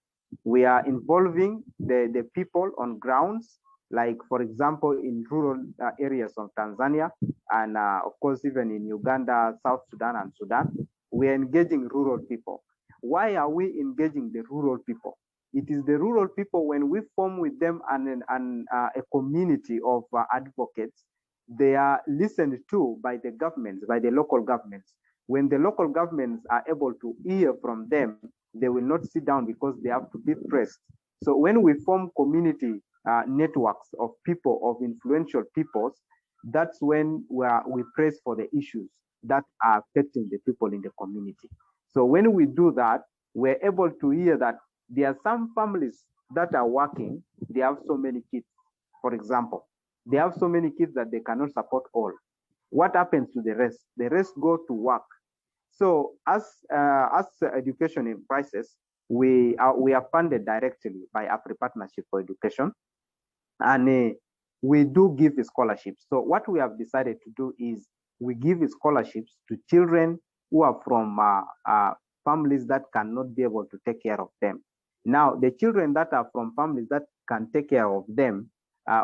We are involving the people on grounds, like, for example, in rural areas of Tanzania, and of course, even in Uganda, South Sudan, and Sudan, we are engaging rural people. Why are we engaging the rural people? It is the rural people, when we form with them a community of advocates, they are listened to by the governments, by the local governments. When the local governments are able to hear from them, they will not sit down because they have to be pressed. So when we form community networks of people, of influential peoples, that's when we press for the issues that are affecting the people in the community. So when we do that, we're able to hear that there are some families that are working, they have so many kids, for example. They have so many kids that they cannot support all. What happens to the rest? The rest go to work. So as Education in Crisis, we are funded directly by AFRI Partnership for Education, and we do give scholarships. So what we have decided to do is we give scholarships to children who are from families that cannot be able to take care of them. Now, the children that are from families that can take care of them,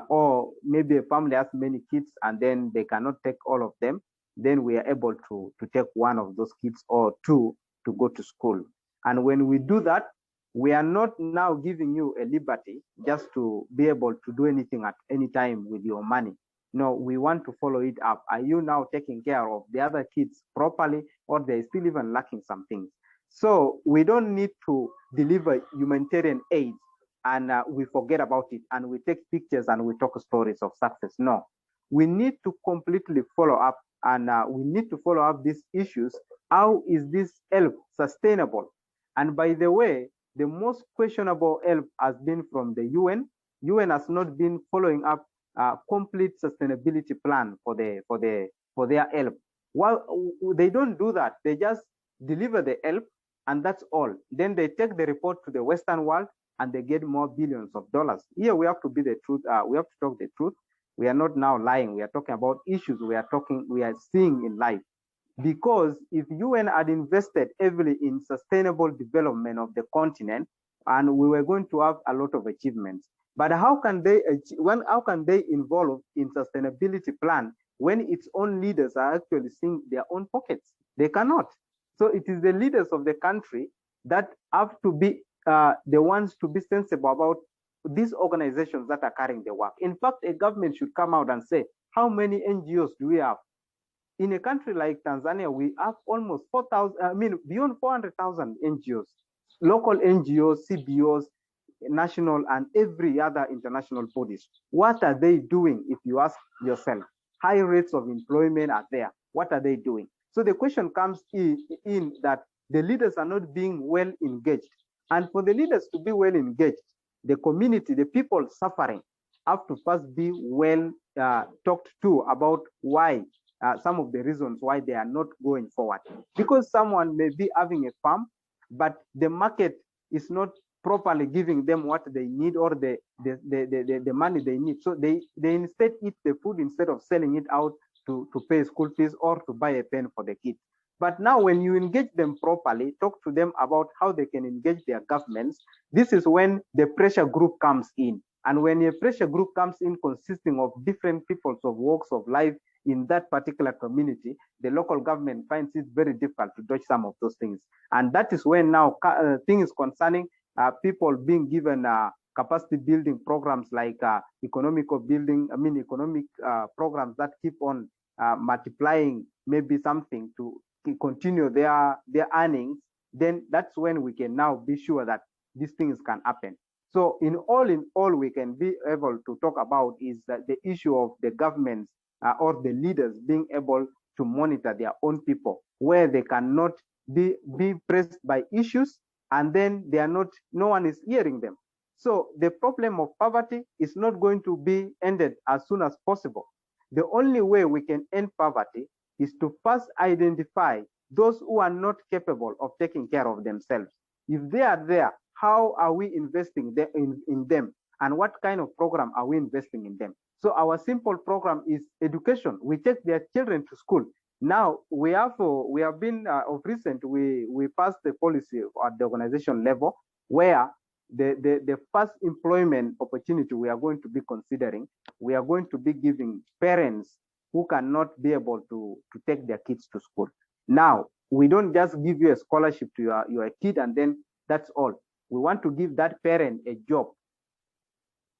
or maybe a family has many kids and then they cannot take all of them, then we are able to take one of those kids or two to go to school. And when we do that, we are not now giving you a liberty just to be able to do anything at any time with your money. No, we want to follow it up. Are you now taking care of the other kids properly, or they're still even lacking some things? So we don't need to deliver humanitarian aid and we forget about it and we take pictures and we talk stories of success. No, we need to completely follow up, and we need to follow up these issues. How is this help sustainable? And by the way, the most questionable help has been from the UN. UN has not been following up a complete sustainability plan for their help. Well, they don't do that. They just deliver the help, and that's all. Then they take the report to the Western world, and they get more billions of dollars. Here we have to be the truth. We have to talk the truth. We are not now lying. We are talking about issues we are seeing in life. Because if UN had invested heavily in sustainable development of the continent, and we were going to have a lot of achievements. But how can they involve in sustainability plan when its own leaders are actually seeing their own pockets? They cannot. So it is the leaders of the country that have to be the ones to be sensible about these organizations that are carrying the work. In fact, a government should come out and say, how many NGOs do we have? In a country like Tanzania, we have almost 4,000, beyond 400,000 NGOs, local NGOs, CBOs, national, and every other international bodies. What are they doing, if you ask yourself? High rates of employment are there. What are they doing? So the question comes in that the leaders are not being well engaged. And for the leaders to be well engaged, the community, the people suffering, have to first be well talked to about why, some of the reasons why they are not going forward. Because someone may be having a farm, but the market is not properly giving them what they need, or the money they need. So they instead eat the food instead of selling it out to pay school fees or to buy a pen for the kids. But now when you engage them properly, talk to them about how they can engage their governments, this is when the pressure group comes in. And when a pressure group comes in consisting of different peoples of walks of life in that particular community, the local government finds it very difficult to dodge some of those things. And that is when now things concerning people being given capacity building programs like economic programs that keep on multiplying maybe something to continue their earnings, then that's when we can now be sure that these things can happen. So in all we can be able to talk about is that the issue of the governments or the leaders being able to monitor their own people, where they cannot be pressed by issues and then they are not, no one is hearing them. So the problem of poverty is not going to be ended as soon as possible. The only way we can end poverty is to first identify those who are not capable of taking care of themselves. If they are there, how are we investing in them? And what kind of program are we investing in them? So our simple program is education. We take their children to school. Now we have been of recent, we passed the policy at the organization level where the first employment opportunity we are going to be considering, we are going to be giving parents who cannot be able to take their kids to school. Now, we don't just give you a scholarship to your kid and then that's all. We want to give that parent a job.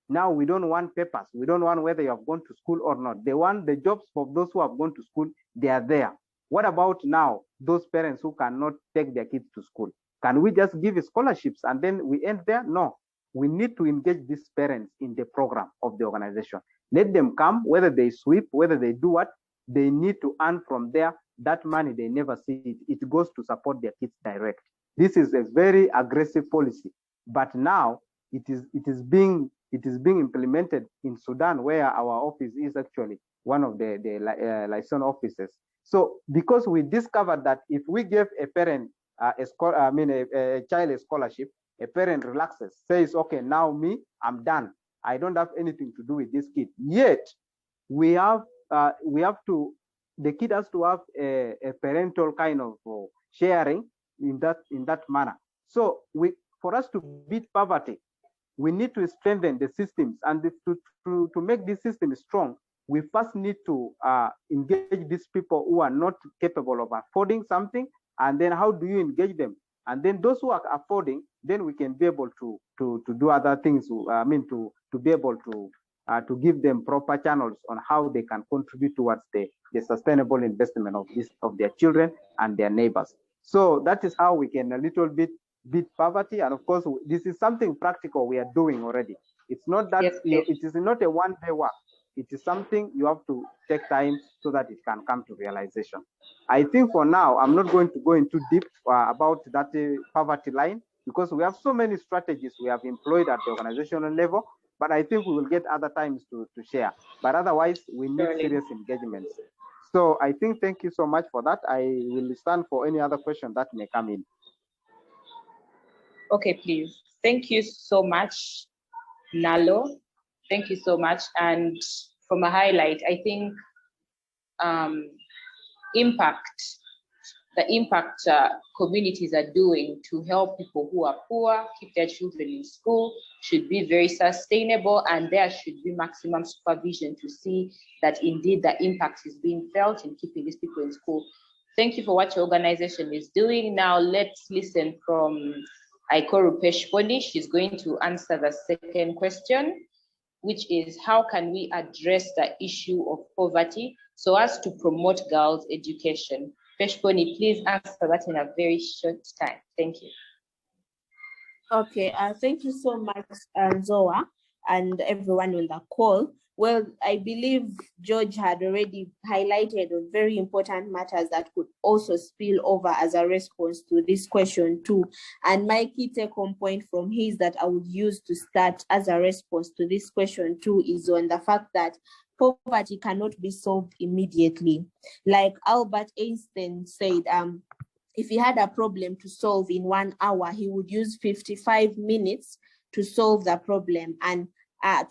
Now we don't want papers. We don't want whether you have gone to school or not. They want the jobs for those who have gone to school. They are there. What about now those parents who cannot take their kids to school? Can we just give scholarships and then we end there? No. We need to engage these parents in the program of the organization. Let them come, whether they sweep, whether they do what, they need to earn from there. That money, they never see it. It goes to support their kids direct. This is a very aggressive policy, but now it is being implemented in Sudan, where our office is actually one of the liaison offices. So because we discovered that if we give a parent a child a scholarship, a parent relaxes, says, okay, now me, I'm done. I don't have anything to do with this kid. Yet we have to, the kid has to have a parental kind of sharing in that manner. So for us to beat poverty, we need to strengthen the systems, and to make this system strong, we first need to engage these people who are not capable of affording something, and then how do you engage them? And then those who are affording, then we can be able to do other things. To be able to give them proper channels on how they can contribute towards the sustainable investment of their children and their neighbors. So that is how we can a little bit beat poverty. And of course, this is something practical we are doing already. It's not that it is not a one-day work. It is something you have to take time so that it can come to realization. I think for now, I'm not going to go into deep about that poverty line, because we have so many strategies we have employed at the organizational level, but I think we will get other times to share. But otherwise, we need serious engagements. So I think, thank you so much for that. I will stand for any other question that may come in. Okay, please. Thank you so much, Nalo. Thank you so much. And from a highlight, I think the impact communities are doing to help people who are poor keep their children in school should be very sustainable, and there should be maximum supervision to see that indeed the impact is being felt in keeping these people in school. Thank you for what your organization is doing. Now let's listen from Aikoru Peshponi. She's going to answer the second question, which is how can we address the issue of poverty so as to promote girls' education? Peshponi, please answer that in a very short time. Thank you. Okay, thank you so much, Zoa, and everyone on the call. Well, I believe George had already highlighted on very important matters that could also spill over as a response to this question too. And my key take-home point from his that I would use to start as a response to this question too is on the fact that poverty cannot be solved immediately. Like Albert Einstein said, if he had a problem to solve in 1 hour, he would use 55 minutes to solve the problem and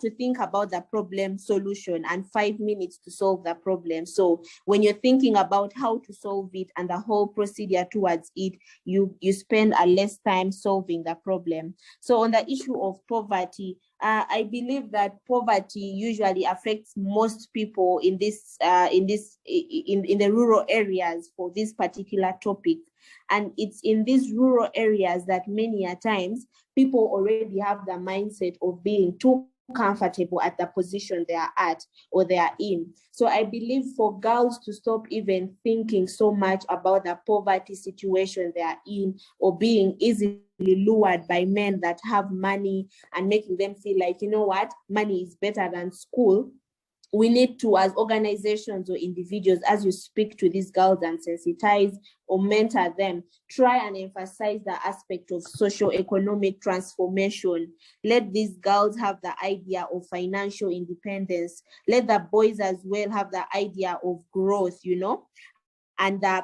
to think about the problem solution, and 5 minutes to solve the problem. So when you're thinking about how to solve it and the whole procedure towards it, you spend a less time solving the problem. So on the issue of poverty, I believe that poverty usually affects most people in the rural areas for this particular topic. And it's in these rural areas that many a times people already have the mindset of being too comfortable at the position they are at or they are in. So I believe for girls to stop even thinking so much about the poverty situation they are in, or being easily lured by men that have money and making them feel like, you know what, money is better than school. We need to, as organizations or individuals, as you speak to these girls and sensitize or mentor them, try and emphasize the aspect of socio-economic transformation. Let these girls have the idea of financial independence. Let the boys as well have the idea of growth, you know, and the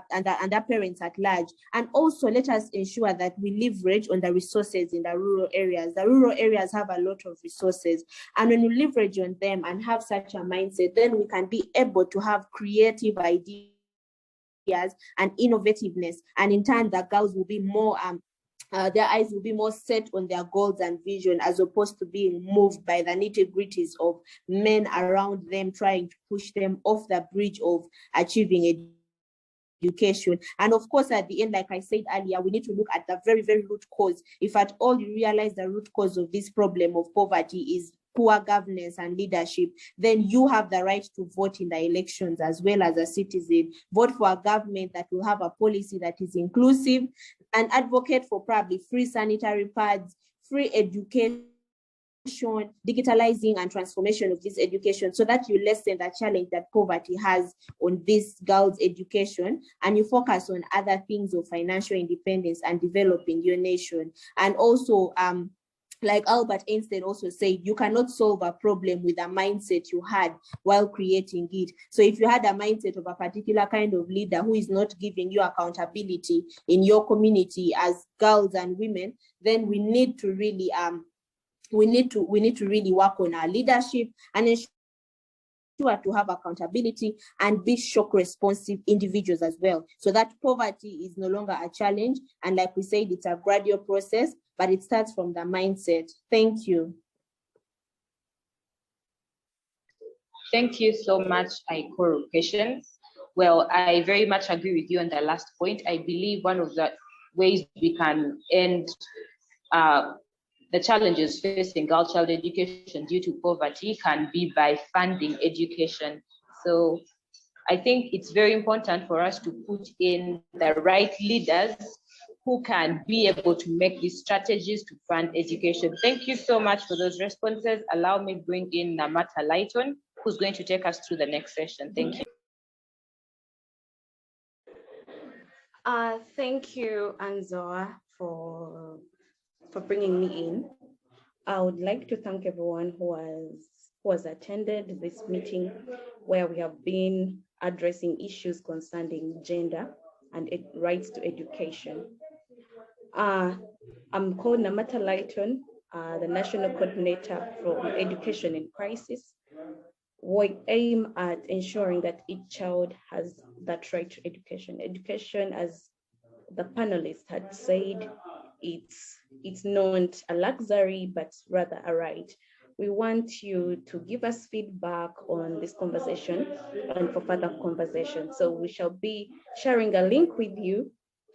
parents at large. And also let us ensure that we leverage on the resources in the rural areas. The rural areas have a lot of resources. And when we leverage on them and have such a mindset, then we can be able to have creative ideas and innovativeness. And in turn, the girls will be more their eyes will be more set on their goals and vision, as opposed to being moved by the nitty-gritties of men around them trying to push them off the bridge of achieving education. And of course, at the end, like I said earlier, we need to look at the very, very root cause. If at all you realize the root cause of this problem of poverty is poor governance and leadership, then you have the right to vote in the elections as well as a citizen. Vote for a government that will have a policy that is inclusive, and advocate for probably free sanitary pads, free education, digitalizing and transformation of this education, so that you lessen the challenge that poverty has on this girls' education, and you focus on other things of financial independence and developing your nation. And also, like Albert Einstein also said, you cannot solve a problem with a mindset you had while creating it. So if you had a mindset of a particular kind of leader who is not giving you accountability in your community as girls and women, then we need to really really work on our leadership and ensure to have accountability and be shock responsive individuals as well, so that poverty is no longer a challenge. And like we said, it's a gradual process, but it starts from the mindset. Thank you. Thank you so much, Aikoro Patience. Well, I very much agree with you on the last point. I believe one of the ways we can end the challenges facing girl child education due to poverty can be by funding education. So I think it's very important for us to put in the right leaders who can be able to make these strategies to fund education. Thank you so much for those responses. Allow me to bring in Namata Lighton, who's going to take us through the next session. Thank you. Thank you, Anzoa, for bringing me in. I would like to thank everyone who has attended this meeting, where we have been addressing issues concerning gender and rights to education. I'm called Namata Lighton, the National Coordinator for Education in Crisis. We aim at ensuring that each child has that right to education. Education, as the panelists had said, it's not a luxury, but rather a right. We want you to give us feedback on this conversation and for further conversation. So we shall be sharing a link with you.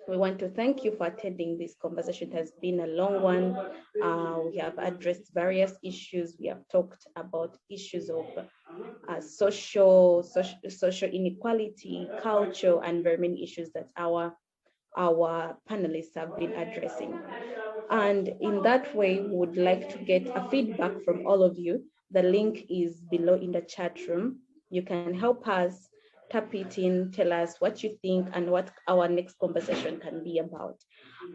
We want to thank you for attending this conversation. It has been a long one. We have addressed various issues. We have talked about issues of social inequality, culture, and very many issues that our panelists have been addressing. And in that way, we would like to get a feedback from all of you. The link is below in the chat room. You can help us, tap it in, tell us what you think and what our next conversation can be about.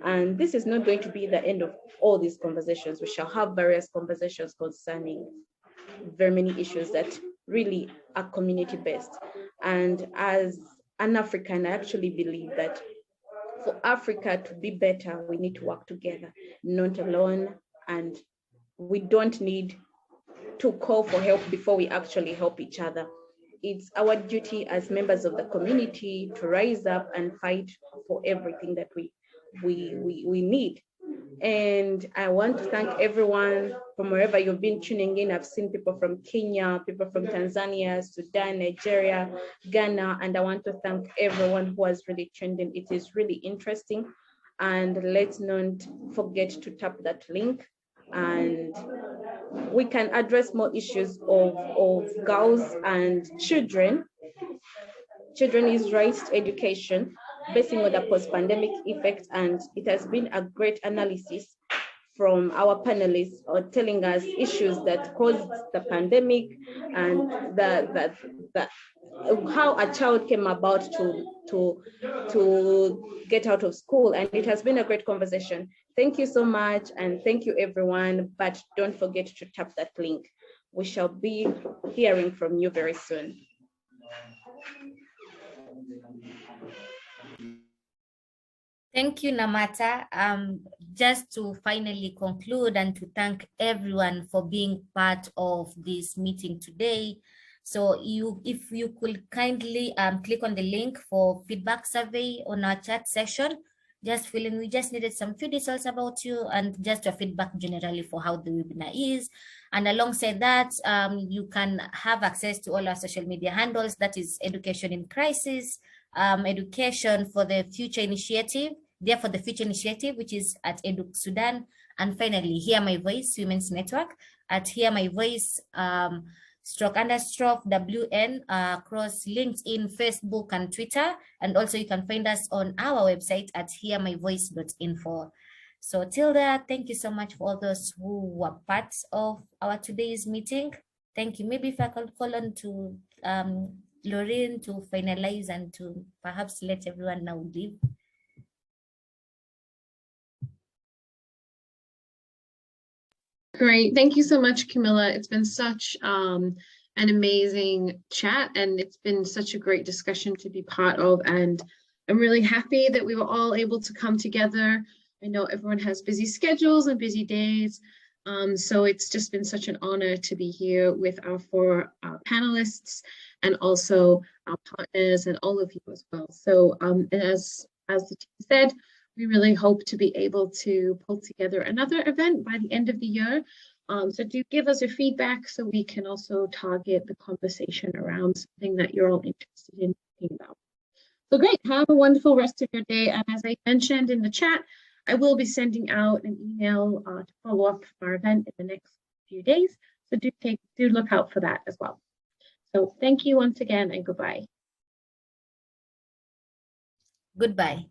And this is not going to be the end of all these conversations. We shall have various conversations concerning very many issues that really are community-based. And as an African, I actually believe that for Africa to be better, we need to work together, not alone. And we don't need to call for help before we actually help each other. It's our duty as members of the community to rise up and fight for everything that we need. And I want to thank everyone from wherever you've been tuning in. I've seen people from Kenya, people from Tanzania, Sudan, Nigeria, Ghana, and I want to thank everyone who has really tuned in. It is really interesting. And let's not forget to tap that link, and we can address more issues of girls and children's rights to education, basing on the post-pandemic effect. And it has been a great analysis from our panelists telling us issues that caused the pandemic and how a child came about to get out of school. And it has been a great conversation. Thank you so much, and thank you everyone, but don't forget to tap that link. We shall be hearing from you very soon. Thank you, Namata. Just to finally conclude and to thank everyone for being part of this meeting today. So if you could kindly click on the link for feedback survey on our chat session, just feeling we just needed some few details about you and just your feedback generally for how the webinar is. And alongside that, you can have access to all our social media handles, that is Education in Crisis, Education for the Future Initiative, Therefore the Future Initiative, which is at Edu Sudan, and finally Hear My Voice Women's Network at Hear My Voice _WN across LinkedIn, Facebook, and Twitter. And also you can find us on our website at hearmyvoice.info. So till there, thank you so much for all those who were part of our today's meeting. Thank you. Maybe if I could call on to Lorraine to finalize and to perhaps let everyone now leave. Great. Thank you so much, Camilla. It's been such an amazing chat, and it's been such a great discussion to be part of. And I'm really happy that we were all able to come together. I know everyone has busy schedules and busy days. So it's just been such an honor to be here with our four panelists and also our partners and all of you as well. So and as the team said, we really hope to be able to pull together another event by the end of the year. So do give us your feedback so we can also target the conversation around something that you're all interested in thinking about. So great, have a wonderful rest of your day. And as I mentioned in the chat, I will be sending out an email to follow up from our event in the next few days. So do look out for that as well. So thank you once again and goodbye. Goodbye.